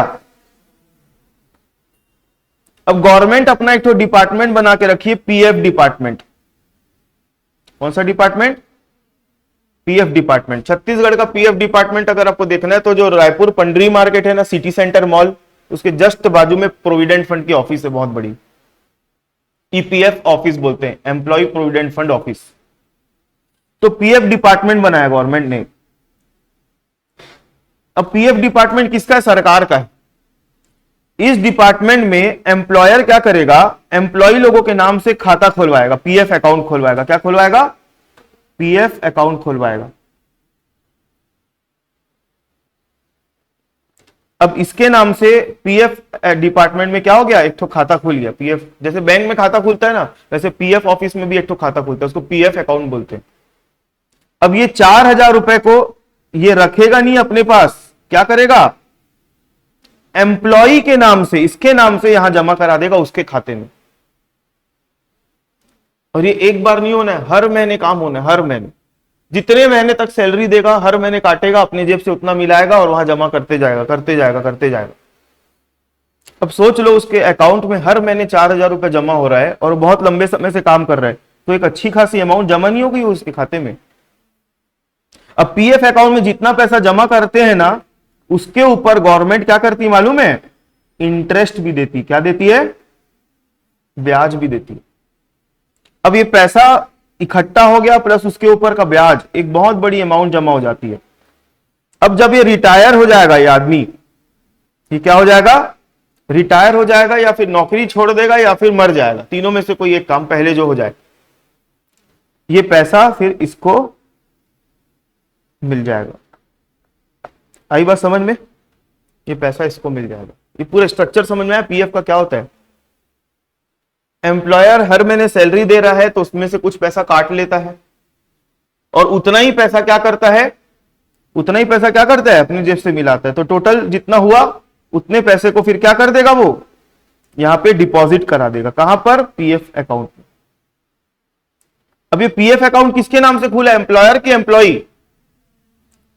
अब गवर्नमेंट अपना एक तो डिपार्टमेंट बना के रखी है, पीएफ डिपार्टमेंट। कौन सा डिपार्टमेंट? PF department. छत्तीसगढ़ का पीएफ डिपार्टमेंट अगर आपको देखना है तो जो रायपुर पंडरी मार्केट है ना, सिटी सेंटर मॉल, उसके जस्ट बाजू में प्रोविडेंट फंड की ऑफिस है बहुत बड़ी। ईपीएफ ऑफिस बोलते हैं, एम्प्लॉय प्रोविडेंट फंड ऑफिस। तो पीएफ डिपार्टमेंट बनाया गवर्नमेंट ने। अब पीएफ डिपार्टमेंट किसका है? सरकार का है। इस डिपार्टमेंट में एम्प्लॉयर क्या करेगा? एम्प्लॉय लोगों के नाम से खाता खुलवाएगा, पीएफ अकाउंट खुलवाएगा। क्या खुलवाएगा? PF account खुलवाएगा। अब इसके नाम से पीएफ डिपार्टमेंट में क्या हो गया? एक तो खाता खुल गया पीएफ। जैसे बैंक में खाता खुलता है ना, वैसे पीएफ ऑफिस में भी एक तो खाता खुलता है, उसको पीएफ अकाउंट बोलते हैं। अब ये 4,000 रुपए को ये रखेगा नहीं अपने पास, क्या करेगा? एम्प्लॉय के नाम से, इसके नाम से यहां जमा करा देगा उसके खाते में। और ये एक बार नहीं होना है, हर महीने काम होना है। हर महीने जितने महीने तक सैलरी देगा, हर महीने काटेगा, अपनी जेब से उतना मिलाएगा और वहां जमा करते जाएगा, करते जाएगा, करते जाएगा। अब सोच लो उसके अकाउंट में हर महीने 4,000 रुपए जमा हो रहा है और बहुत लंबे समय से काम कर रहा है, तो एक अच्छी खासी अमाउंट जमा नहीं हो गई उसके खाते में। अब पीएफ अकाउंट में जितना पैसा जमा करते हैं ना, उसके ऊपर गवर्नमेंट क्या करती है मालूम है? इंटरेस्ट भी देती। क्या देती है? ब्याज भी देती है। अब ये पैसा इकट्ठा हो गया प्लस उसके ऊपर का ब्याज, एक बहुत बड़ी अमाउंट जमा हो जाती है। अब जब ये रिटायर हो जाएगा, ये आदमी, ये क्या हो जाएगा? रिटायर हो जाएगा या फिर नौकरी छोड़ देगा या फिर मर जाएगा, तीनों में से कोई एक काम पहले जो हो जाए, ये पैसा फिर इसको मिल जाएगा। आई बात समझ में? ये पैसा इसको मिल जाएगा। ये पूरा स्ट्रक्चर समझ में आया? पीएफ का क्या होता है? एम्प्लॉयर हर महीने सैलरी दे रहा है तो उसमें से कुछ पैसा काट लेता है, और उतना ही पैसा क्या करता है, उतना ही पैसा क्या करता है, अपनी जेब से मिलाता है। तो टोटल जितना हुआ उतने पैसे को फिर क्या कर देगा, वो यहां पे डिपॉजिट करा देगा। कहां पर? पीएफ अकाउंट में। अब ये पीएफ अकाउंट किसके नाम से खुला है, एम्प्लॉयर के एम्प्लॉई?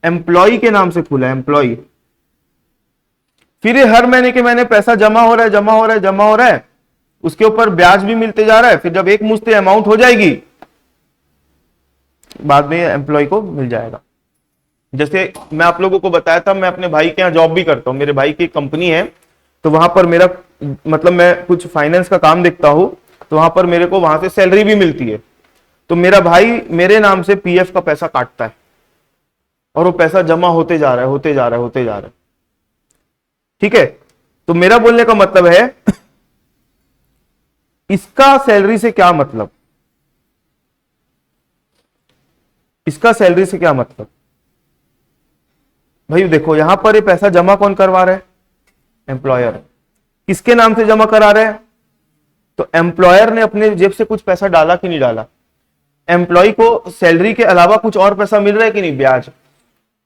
एम्प्लॉई के नाम से खुला है, एम्प्लॉई। फिर ये हर महीने के महीने पैसा जमा हो रहा है, जमा हो रहा है, जमा हो रहा है, उसके ऊपर ब्याज भी मिलते जा रहा है। फिर जब एक मुश्त अमाउंट हो जाएगी, बाद में एम्प्लॉय को मिल जाएगा। जैसे मैं आप लोगों को बताया था, मैं अपने भाई के यहाँ जॉब भी करता हूँ, मेरे भाई की कंपनी है, तो वहां पर मेरा मतलब मैं कुछ फाइनेंस का काम देखता हूं, तो वहां पर मेरे को वहां से सैलरी भी मिलती है। तो मेरा भाई मेरे नाम से पीएफ का पैसा काटता है, और वो पैसा जमा होते जा रहा है, होते जा रहा है, होते जा रहा है। ठीक है, तो मेरा बोलने का मतलब है, इसका सैलरी से क्या मतलब, इसका सैलरी से क्या मतलब? भाई देखो, यहां पर ये पैसा जमा कौन करवा रहा है? एम्प्लॉयर। किसके नाम से जमा करा रहे हैं? तो एम्प्लॉयर ने अपने जेब से कुछ पैसा डाला कि नहीं डाला? एम्प्लॉय को सैलरी के अलावा कुछ और पैसा मिल रहा है कि नहीं, ब्याज?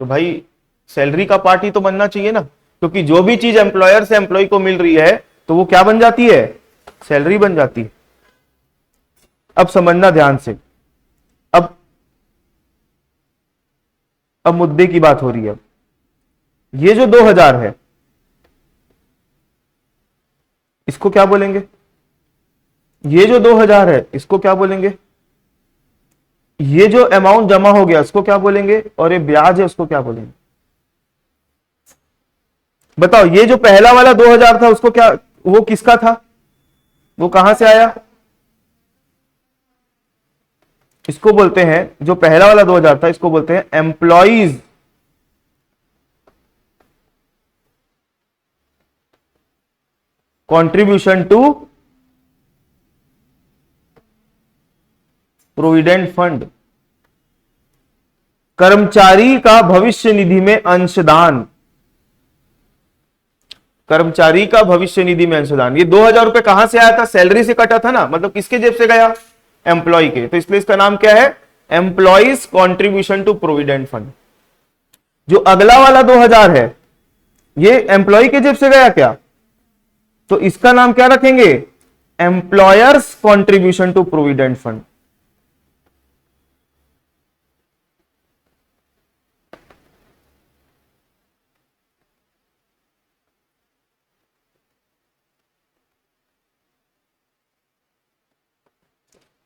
तो भाई सैलरी का पार्ट ही तो बनना चाहिए ना, क्योंकि जो भी चीज एम्प्लॉयर से एम्प्लॉय को मिल रही है तो वो क्या बन जाती है, सैलरी बन जाती है। अब समझना ध्यान से, अब मुद्दे की बात हो रही है। ये जो 2000 है, इसको क्या बोलेंगे? ये जो 2000 है, इसको क्या बोलेंगे? ये जो अमाउंट जमा हो गया, इसको क्या बोलेंगे? और ये ब्याज है, उसको क्या बोलेंगे? बताओ, ये जो पहला वाला 2000 था, उसको क्या, वो किसका था, वो कहां से आया? इसको बोलते हैं, जो पहला वाला 2000 था, इसको बोलते हैं employees contribution to provident fund, कर्मचारी का भविष्य निधि में अंशदान, कर्मचारी का भविष्य निधि में अंशदान। ये 2000 रुपए कहां से आया था? सैलरी से कटा था ना, मतलब किसके जेब से गया? एम्प्लॉय के। तो इसलिए इसका नाम क्या है? Employees contribution to provident fund. जो अगला वाला 2000 है, ये एम्प्लॉय के जेब से गया क्या? तो इसका नाम क्या रखेंगे? Employers contribution to provident fund.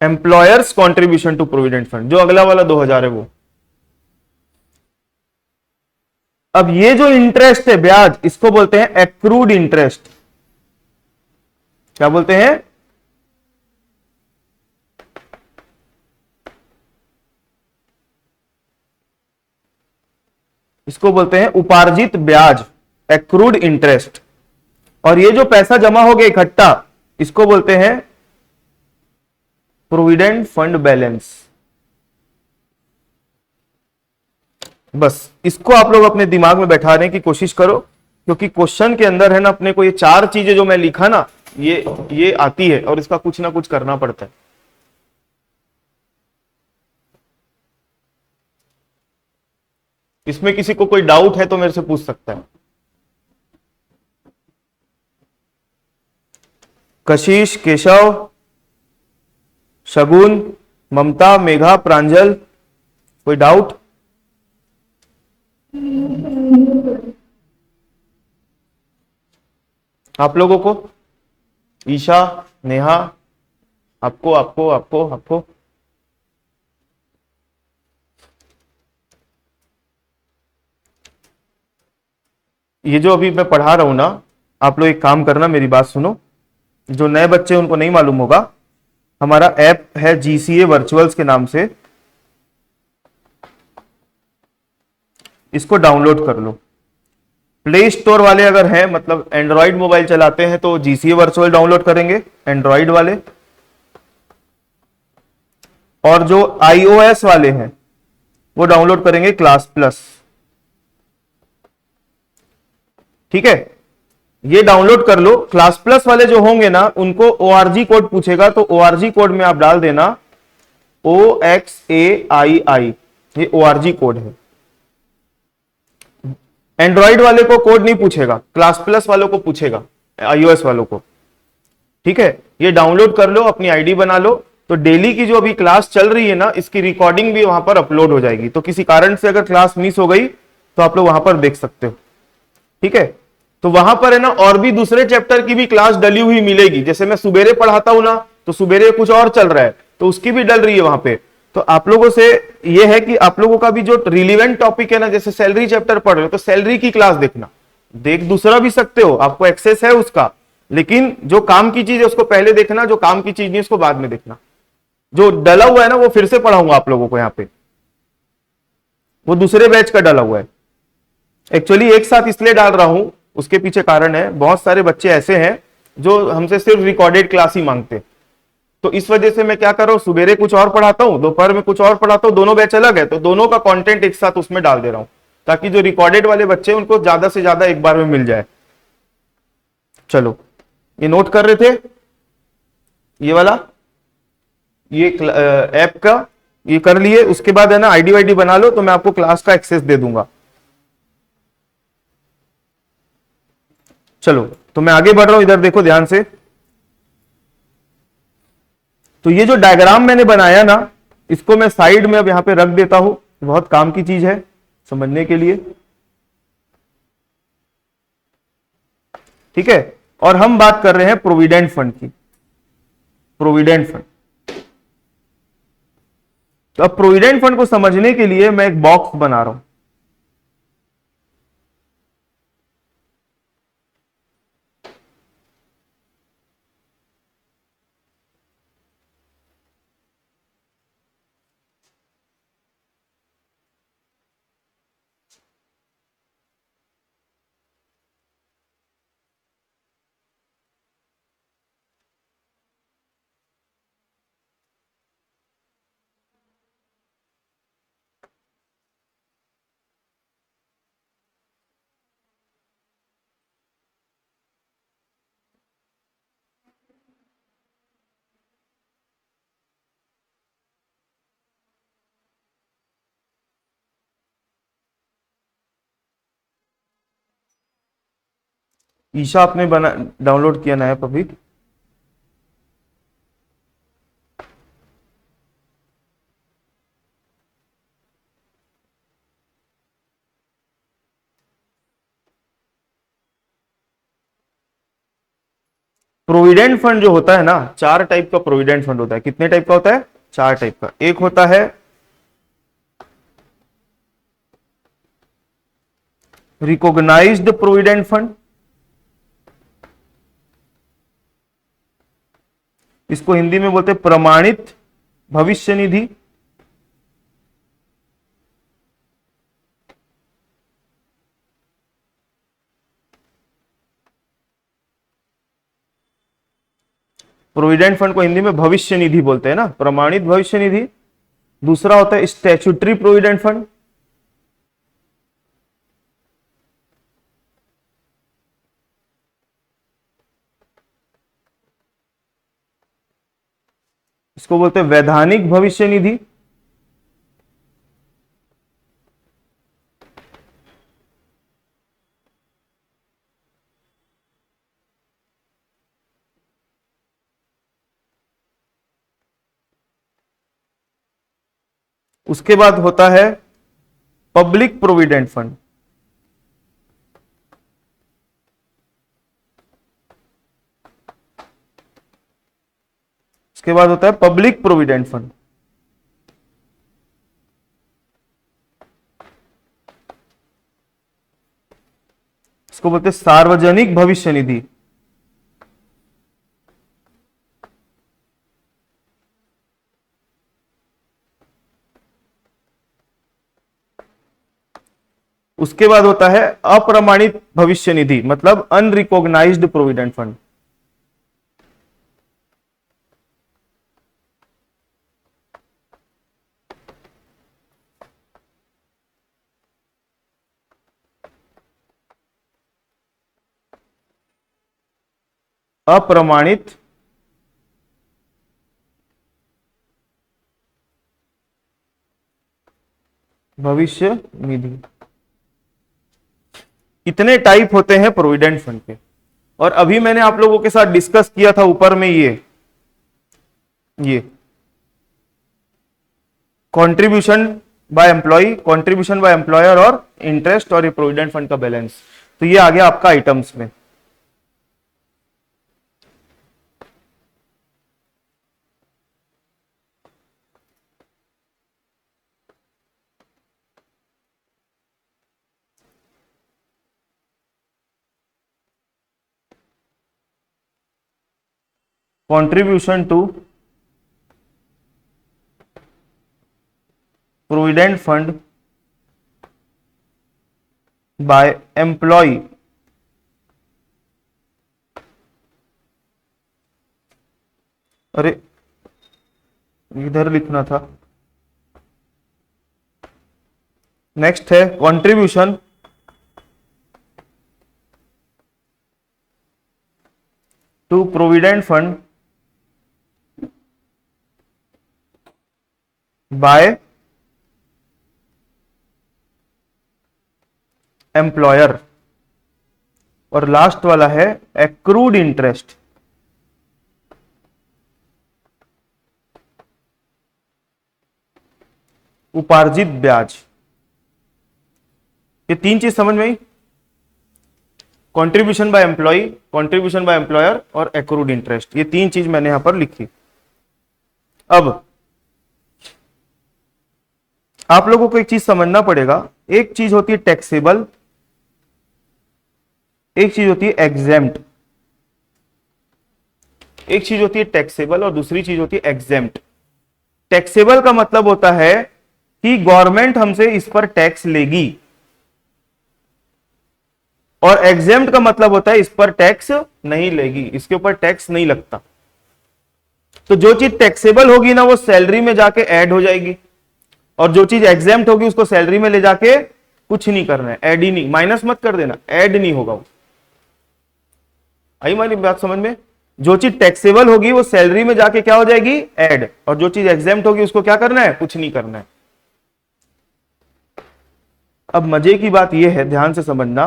Employers contribution to provident fund, जो अगला वाला 2000 है वो। अब ये जो इंटरेस्ट है, ब्याज, इसको बोलते हैं एक्रूड इंटरेस्ट। क्या बोलते हैं? इसको बोलते हैं उपार्जित ब्याज, एक्रूड इंटरेस्ट। और ये जो पैसा जमा हो गया इकट्ठा, इसको बोलते हैं प्रोविडेंट फंड बैलेंस। बस इसको आप लोग अपने दिमाग में बैठाने की कोशिश करो, क्योंकि क्वेश्चन के अंदर है ना, अपने को ये चार चीजें जो मैं लिखा ना, ये आती है, और इसका कुछ ना कुछ करना पड़ता है। इसमें किसी को कोई डाउट है तो मेरे से पूछ सकता है। कशिश, केशव, शगुन, ममता, मेघा, प्रांजल, कोई डाउट? आप लोगों को? ईशा, नेहा, आपको आपको आपको आपको ये जो अभी मैं पढ़ा रहा हूं ना, आप लोग एक काम करना, मेरी बात सुनो। जो नए बच्चे उनको नहीं मालूम होगा, हमारा ऐप है जीसीए वर्चुअल्स के नाम से, इसको डाउनलोड कर लो। प्ले स्टोर वाले अगर हैं, मतलब एंड्रॉइड मोबाइल चलाते हैं, तो जीसीए वर्चुअल डाउनलोड करेंगे एंड्रॉइड वाले, और जो आईओएस वाले हैं वो डाउनलोड करेंगे क्लास प्लस। ठीक है, ये डाउनलोड कर लो। क्लास प्लस वाले जो होंगे ना, उनको ओआरजी कोड पूछेगा, तो ओआरजी कोड में आप डाल देना OXAII, ये ओआरजी कोड है। एंड्रॉइड वाले को कोड नहीं पूछेगा, क्लास प्लस वालों को पूछेगा, आईओएस वालों को। ठीक है, ये डाउनलोड कर लो, अपनी आईडी बना लो, तो डेली की जो अभी क्लास चल रही है ना, इसकी रिकॉर्डिंग भी वहां पर अपलोड हो जाएगी। तो किसी कारण से अगर क्लास मिस हो गई तो आप लोग वहां पर देख सकते हो। ठीक है, तो वहां पर है ना, और भी दूसरे चैप्टर की भी क्लास डली हुई मिलेगी। जैसे मैं सुबेरे पढ़ाता हूं ना, तो सुबेरे कुछ और चल रहा है, तो उसकी भी डल रही है वहां पे। तो आप लोगों से यह है कि आप लोगों का भी जो रिलीवेंट टॉपिक है ना, जैसे सैलरी चैप्टर पढ़ रहे हो, तो सैलरी की क्लास देखना। देख दूसरा भी सकते हो, आपको एक्सेस है उसका, लेकिन जो काम की चीज है उसको पहले देखना, जो काम की चीज नहीं उसको बाद में देखना। जो डला हुआ है ना, वो फिर से पढ़ाऊंगा आप लोगों को यहाँ पे, वो दूसरे बैच का डला हुआ है। एक्चुअली एक साथ इसलिए डाल रहा हूं, उसके पीछे कारण है, बहुत सारे बच्चे ऐसे हैं जो हमसे सिर्फ रिकॉर्डेड क्लास ही मांगते हैं। तो इस वजह से मैं क्या कर रहा हूं, सुबेरे कुछ और पढ़ाता हूं, दोपहर में कुछ और पढ़ाता हूं, दोनों बैच अलग है, तो दोनों का कंटेंट एक साथ उसमें डाल दे रहा हूं, ताकि जो रिकॉर्डेड वाले बच्चे हैं उनको ज्यादा से ज्यादा एक बार में मिल जाए। चलो, ये नोट कर रहे थे, ये वाला, ये ऐप का ये कर लिए। उसके बाद है ना, आईडी वाईडी बना लो, तो मैं आपको क्लास का एक्सेस दे दूंगा। चलो, तो मैं आगे बढ़ रहा हूं, इधर देखो ध्यान से। तो ये जो डायग्राम मैंने बनाया ना, इसको मैं साइड में अब यहां पे रख देता हूं, बहुत काम की चीज है समझने के लिए। ठीक है, और हम बात कर रहे हैं प्रोविडेंट फंड की। प्रोविडेंट फंड, तो अब प्रोविडेंट फंड को समझने के लिए मैं एक बॉक्स बना रहा हूं। ईशा आपने बना डाउनलोड किया ना ऐप अभी? प्रोविडेंट फंड जो होता है ना, चार टाइप का प्रोविडेंट फंड होता है। कितने टाइप का होता है? चार टाइप का। एक होता है रिकॉग्नाइज्ड प्रोविडेंट फंड, इसको हिंदी में बोलते हैं प्रमाणित भविष्य निधि। प्रोविडेंट फंड को हिंदी में भविष्य निधि बोलते हैं ना, प्रमाणित भविष्य निधि। दूसरा होता है स्टैच्यूटरी प्रोविडेंट फंड, इसको बोलते हैं वैधानिक भविष्य निधि। उसके बाद होता है पब्लिक प्रोविडेंट फंड। उसके बाद होता है पब्लिक प्रोविडेंट फंड। इसको बोलते हैं सार्वजनिक भविष्य निधि। उसके बाद होता है अप्रमाणित भविष्य निधि, मतलब अनरिकॉग्नाइज्ड प्रोविडेंट फंड। अप्रमाणित भविष्य निधि। इतने टाइप होते हैं प्रोविडेंट फंड के। और अभी मैंने आप लोगों के साथ डिस्कस किया था ऊपर में ये contribution by employee, contribution by employer और इंटरेस्ट और ये प्रोविडेंट फंड का बैलेंस। तो ये आ गया आपका आइटम्स में। contribution to provident fund by employee अरे इधर लिखना था। नेक्स्ट है contribution to provident fund by employer, और लास्ट वाला है एक्रूड इंटरेस्ट। उपार्जित ब्याज। ये तीन चीज समझ में आई, contribution by employee, contribution by employer और एक्रूड इंटरेस्ट। ये तीन चीज मैंने यहां पर लिखी। अब आप लोगों को एक चीज समझना पड़ेगा, एक चीज होती है टैक्सेबल, एक चीज होती है एग्जेम्प्ट। एक चीज होती है टैक्सेबल और दूसरी चीज होती है एग्जेम्प्ट। टैक्सेबल का मतलब होता है कि गवर्नमेंट हमसे इस पर टैक्स लेगी, और एग्जेम्प्ट का मतलब होता है इस पर टैक्स नहीं लेगी, इसके ऊपर टैक्स नहीं लगता। तो जो चीज टैक्सेबल होगी ना वो सैलरी में जाके ऐड हो जाएगी, और जो चीज एग्जेम्प्ट होगी उसको सैलरी में ले जाके कुछ नहीं करना है, ऐड ही नहीं, माइनस मत कर देना, ऐड नहीं होगा वो। आई हमारी बात समझ में? जो चीज टैक्सेबल होगी वो सैलरी में जाके क्या हो जाएगी, ऐड, और जो चीज एग्जेम्प्ट होगी उसको क्या करना है, कुछ नहीं करना है। अब मजे की बात यह है, ध्यान से समझना,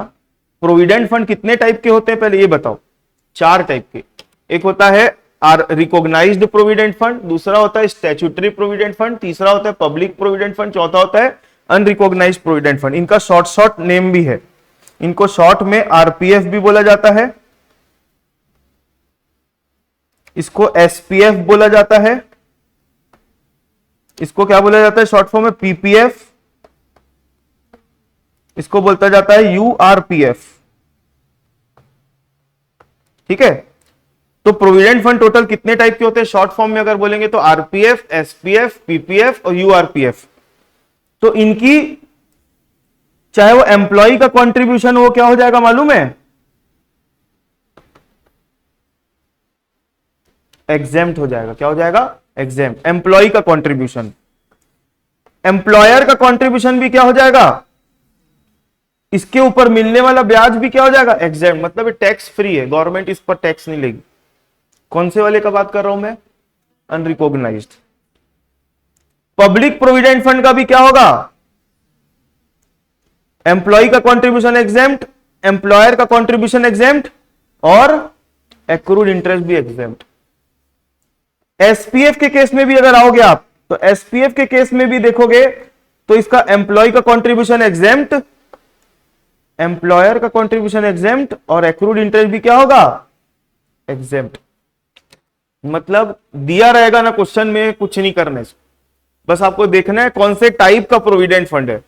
प्रोविडेंट फंड कितने टाइप के होते हैं पहले ये बताओ। 4 टाइप के। एक होता है रिकॉग्नाइज्ड प्रोविडेंट फंड, दूसरा होता है स्टैट्यूटरी प्रोविडेंट फंड, तीसरा होता है पब्लिक प्रोविडेंट फंड, चौथा होता है अनरिकॉग्नाइज्ड प्रोविडेंट फंड। इनका शॉर्ट नेम भी है, इनको शॉर्ट में आरपीएफ भी बोला जाता है, इसको एसपीएफ बोला जाता है, इसको क्या बोला जाता है शॉर्ट फॉर्म में, पीपीएफ, इसको बोलता जाता है यूआरपीएफ। ठीक है, तो प्रोविडेंट फंड टोटल कितने टाइप के होते हैं शॉर्ट फॉर्म में अगर बोलेंगे तो आरपीएफ, एसपीएफ, पीपीएफ और यूआरपीएफ। तो इनकी चाहे वो एम्प्लॉय का कंट्रीब्यूशन हो, क्या हो जाएगा मालूम है, एग्जेम्प्ट हो जाएगा। क्या हो जाएगा, एग्जेम्प्ट। एम्प्लॉय का कंट्रीब्यूशन, एम्प्लॉयर का कंट्रीब्यूशन भी क्या हो जाएगा, इसके ऊपर मिलने वाला ब्याज भी क्या हो जाएगा, एग्जेम्प्ट। मतलब टैक्स फ्री है, गवर्नमेंट इस पर टैक्स नहीं लेगी। कौन से वाले का बात कर रहा हूं मैं, अनरिकॉग्नाइज्ड। पब्लिक प्रोविडेंट फंड का भी क्या होगा, एम्प्लॉय का कंट्रीब्यूशन एग्जेम्प्ट, एम्प्लॉयर का कंट्रीब्यूशन एग्जेम्प्ट और एक्रूड इंटरेस्ट भी एग्जेम्प्ट। एसपीएफ के केस में भी अगर आओगे आप तो एसपीएफ के केस में भी देखोगे तो इसका एम्प्लॉय का कंट्रीब्यूशन एग्जेम्प्ट, एम्प्लॉयर का कंट्रीब्यूशन एग्जेम्प्ट और एक्रूड इंटरेस्ट भी क्या होगा, एग्जेम्प्ट। मतलब दिया रहेगा ना क्वेश्चन में, कुछ नहीं करने से, बस आपको देखना है कौन से टाइप का प्रोविडेंट फंड है।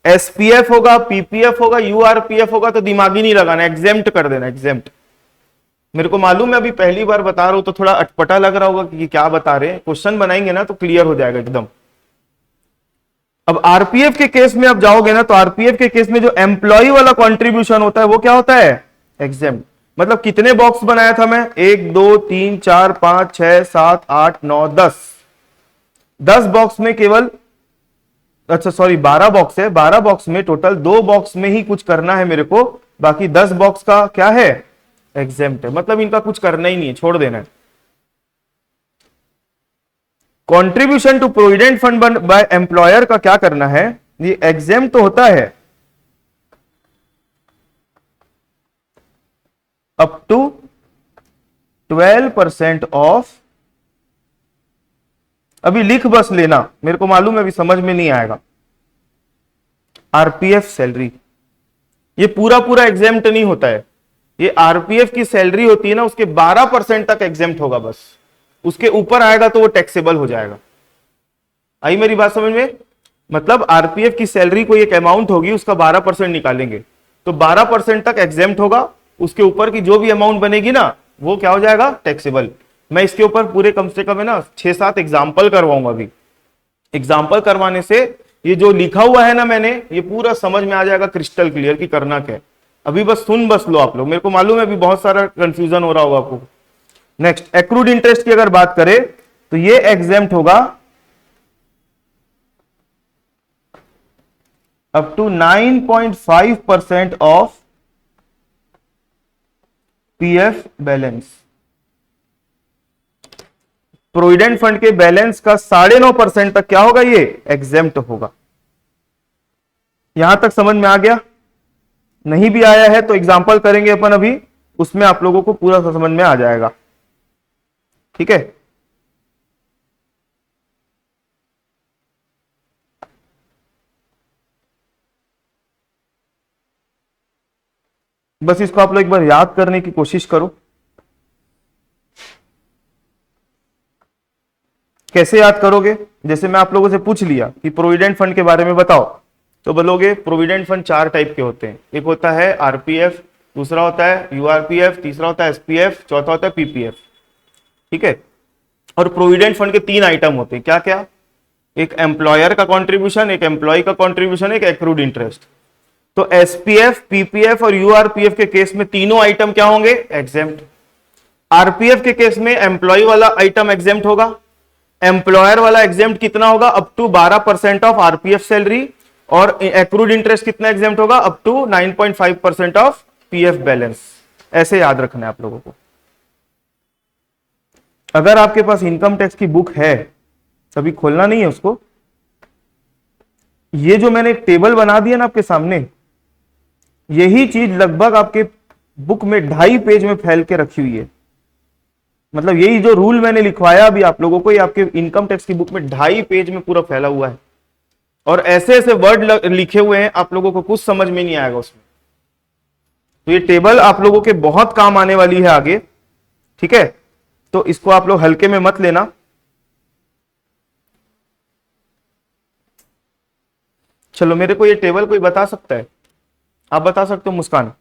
एसपीएफ होगा, पीपीएफ होगा, यूआरपीएफ होगा तो दिमागी नहीं लगाना, एग्जेम्प्ट कर देना, एग्जेम्प्ट। मेरे को मालूम है अभी पहली बार बता रहा हूं तो थोड़ा अटपटा लग रहा होगा कि क्या बता रहे हैं, क्वेश्चन बनाएंगे ना तो क्लियर हो जाएगा एकदम। अब आरपीएफ के केस में आप जाओगे ना, तो आरपीएफ के केस में जो एम्प्लॉय वाला कंट्रीब्यूशन होता है वो क्या होता है, एग्जेम्प्ट। मतलब कितने बॉक्स बनाया था मैं, 1 2 3 4 5 6 7 8 9 10, 10 बॉक्स में केवल, अच्छा सॉरी 12 बॉक्स है, 12 बॉक्स में टोटल 2 बॉक्स में ही कुछ करना है मेरे को, बाकी 10 बॉक्स का क्या है, एग्जेम्प्ट है। मतलब इनका कुछ करना ही नहीं है, छोड़ देना है। Contribution to provident fund by employer का क्या करना है, ये एग्जेम्प्ट तो होता है अप टू 12% ऑफ, अभी लिख बस लेना, मेरे को मालूम है अभी समझ में नहीं आएगा, आरपीएफ सैलरी। ये पूरा पूरा एग्जेम्प्ट नहीं होता है, ये आरपीएफ की सैलरी होती है ना, उसके 12% तक एग्जेम्प्ट होगा बस, उसके ऊपर आएगा तो वो टैक्सेबल हो जाएगा। आई मेरी बात समझ में? मतलब आरपीएफ की सैलरी कोई एक अमाउंट होगी, उसका 12% निकालेंगे तो 12% तक एग्जेम्प्ट होगा, उसके ऊपर की जो भी अमाउंट बनेगी ना वो क्या हो जाएगा, टैक्सेबल। मैं इसके ऊपर पूरे कम से कम है ना 6-7 एग्जाम्पल करवाऊंगा अभी। एग्जाम्पल करवाने से ये जो लिखा हुआ है ना मैंने, ये पूरा समझ में आ जाएगा क्रिस्टल क्लियर कि करना क्या है। अभी बस सुन बस लो आप लोग, मेरे को मालूम है अभी बहुत सारा कंफ्यूजन हो रहा होगा आपको। नेक्स्ट, एक्रूड इंटरेस्ट की अगर बात करें तो ये एग्जेम्प्ट होगा up to 9.5% of PF balance. Provident fund के बैलेंस का 9.5% तक क्या होगा, ये एग्जेम्प्ट होगा। यहां तक समझ में आ गया? नहीं भी आया है तो एग्जांपल करेंगे अपन अभी, उसमें आप लोगों को पूरा समझ में आ जाएगा। ठीक है, बस इसको आप लोग एक बार याद करने की कोशिश करो। कैसे याद करोगे? जैसे मैं आप लोगों से पूछ लिया कि प्रोविडेंट फंड के बारे में बताओ, तो बोलोगे प्रोविडेंट फंड 4 टाइप के होते हैं। एक होता है आरपीएफ, दूसरा होता है यूआरपीएफ, तीसरा होता है एसपीएफ, चौथा होता है पीपीएफ। ठीक है, और प्रोविडेंट फंड के 3 आइटम होते हैं, क्या क्या? एक एम्प्लॉयर का कॉन्ट्रीब्यूशन, एक एम्प्लॉय का कॉन्ट्रीब्यूशन, एक एक्रूड इंटरेस्ट। तो एसपीएफ, पीपीएफ और यूआरपीएफ के केस में तीनों आइटम क्या होंगे, एग्जेम्प्ट। आरपीएफ के केस में एम्प्लॉय वाला आइटम एग्जेम्प्ट होगा, एम्प्लॉयर वाला एग्जेम्प्ट कितना होगा, up to 12% of RPF salary, और एक्रूड इंटरेस्ट कितना एग्जेम्प्ट होगा, up to 9.5% of PF balance. ऐसे याद रखना है आप लोगों को। अगर आपके पास इनकम टैक्स की बुक है, तभी खोलना नहीं है उसको, ये जो मैंने टेबल बना दिया ना आपके सामने, यही चीज लगभग आपके बुक में 2.5 पेज में फैल के रखी हुई है। मतलब यही जो रूल मैंने लिखवाया अभी आप लोगों को, ये आपके इनकम टैक्स की बुक में 2.5 पेज में पूरा फैला हुआ है, और ऐसे ऐसे वर्ड लिखे हुए हैं, आप लोगों को कुछ समझ में नहीं आएगा उसमें। तो ये टेबल आप लोगों के बहुत काम आने वाली है आगे। ठीक है, तो इसको आप लोग हल्के में मत लेना। चलो, मेरे को ये टेबल कोई बता सकता है? आप बता सकते हो मुस्कान?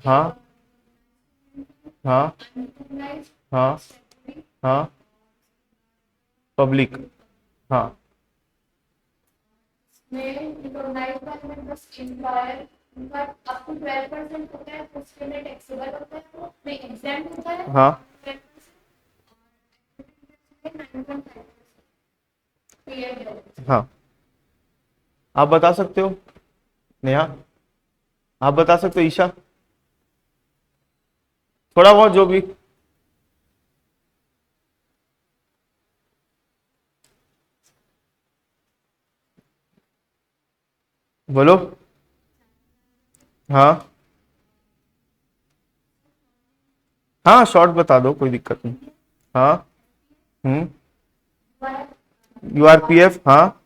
हाँ हाँ हाँ हाँ, पब्लिक, हाँ में रिकॉग्नाइज गवर्नमेंट बस एम्प्लॉयर पर अप टू 12% होता है, उसके लिए टैक्सेबल होता है, वो में एग्जेम्प्ट होता है हाँ 12% 9.5%। हाँ, आप बता सकते हो नेहा? आप बता सकते हो ईशा? थोड़ा बहुत जो भी। बोलो। हाँ हाँ, शॉर्ट बता दो, कोई दिक्कत नहीं। हाँ, यूआरपीएफ, हाँ,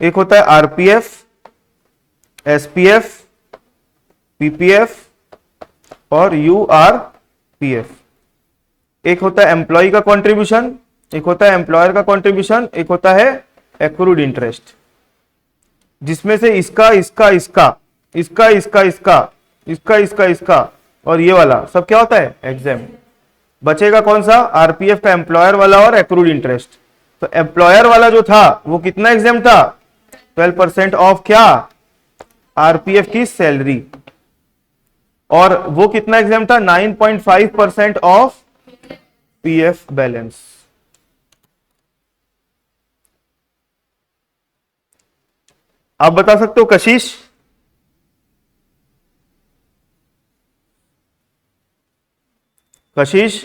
एक होता है आरपीएफ, एसपीएफ, पीपीएफ और यूआरपीएफ। एक होता है एम्प्लॉय का कंट्रीब्यूशन, एक होता है एम्प्लॉयर का कंट्रीब्यूशन, एक होता है एक्रूड इंटरेस्ट, जिसमें से इसका इसका इसका इसका इसका इसका इसका इसका इसका और ये वाला सब क्या होता है, एग्जेम्प्ट। बचेगा कौन सा, आरपीएफ का एम्प्लॉयर वाला और एक्रूड इंटरेस्ट। तो एम्प्लॉयर वाला जो था वो कितना एग्जाम था, 12% ऑफ क्या, आरपीएफ की सैलरी, और वो कितना एग्जाम था, 9.5% ऑफ पीएफ बैलेंस। आप बता सकते हो कशिश, कशिश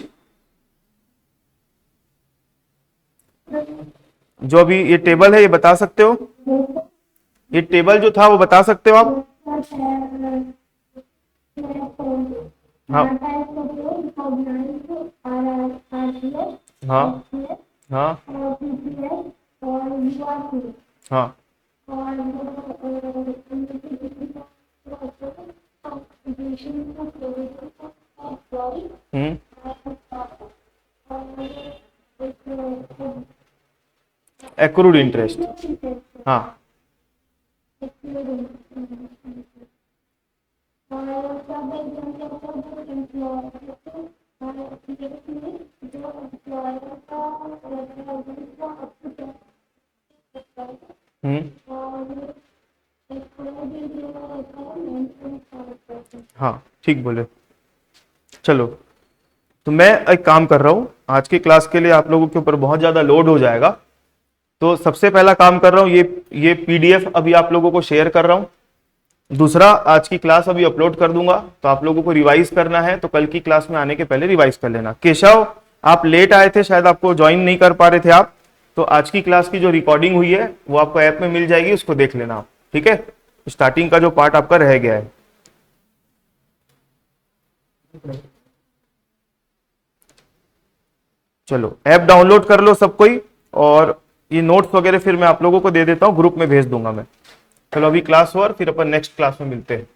जो अभी ये टेबल है ये बता सकते हो, ये टेबल जो था वो बता सकते हो आप? हाँ हाँ हाँ हाँ हम्म एक्रूड इंटरेस्ट, हाँ हम्म हाँ ठीक बोले। चलो, तो मैं एक काम कर रहा हूं, आज की क्लास के लिए आप लोगों के ऊपर बहुत ज्यादा लोड हो जाएगा, तो सबसे पहला काम कर रहा हूं, ये पीडीएफ अभी आप लोगों को शेयर कर रहा हूं। दूसरा, आज की क्लास अभी अपलोड कर दूंगा, तो आप लोगों को रिवाइज करना है तो कल की क्लास में आने के पहले रिवाइज कर लेना। केशव, आप लेट आए थे, शायद आपको ज्वाइन नहीं कर पा रहे थे आप, तो आज की क्लास की जो रिकॉर्डिंग हुई है वो आपको ऐप में मिल जाएगी, उसको देख लेना आप, ठीक है। स्टार्टिंग का जो पार्ट आपका रह गया है, चलो ऐप डाउनलोड कर लो सब कोई, और ये नोट्स वगैरह फिर मैं आप लोगों को दे देता हूँ, ग्रुप में भेज दूंगा मैं। चलो अभी क्लास हो और फिर अपन नेक्स्ट क्लास में मिलते हैं।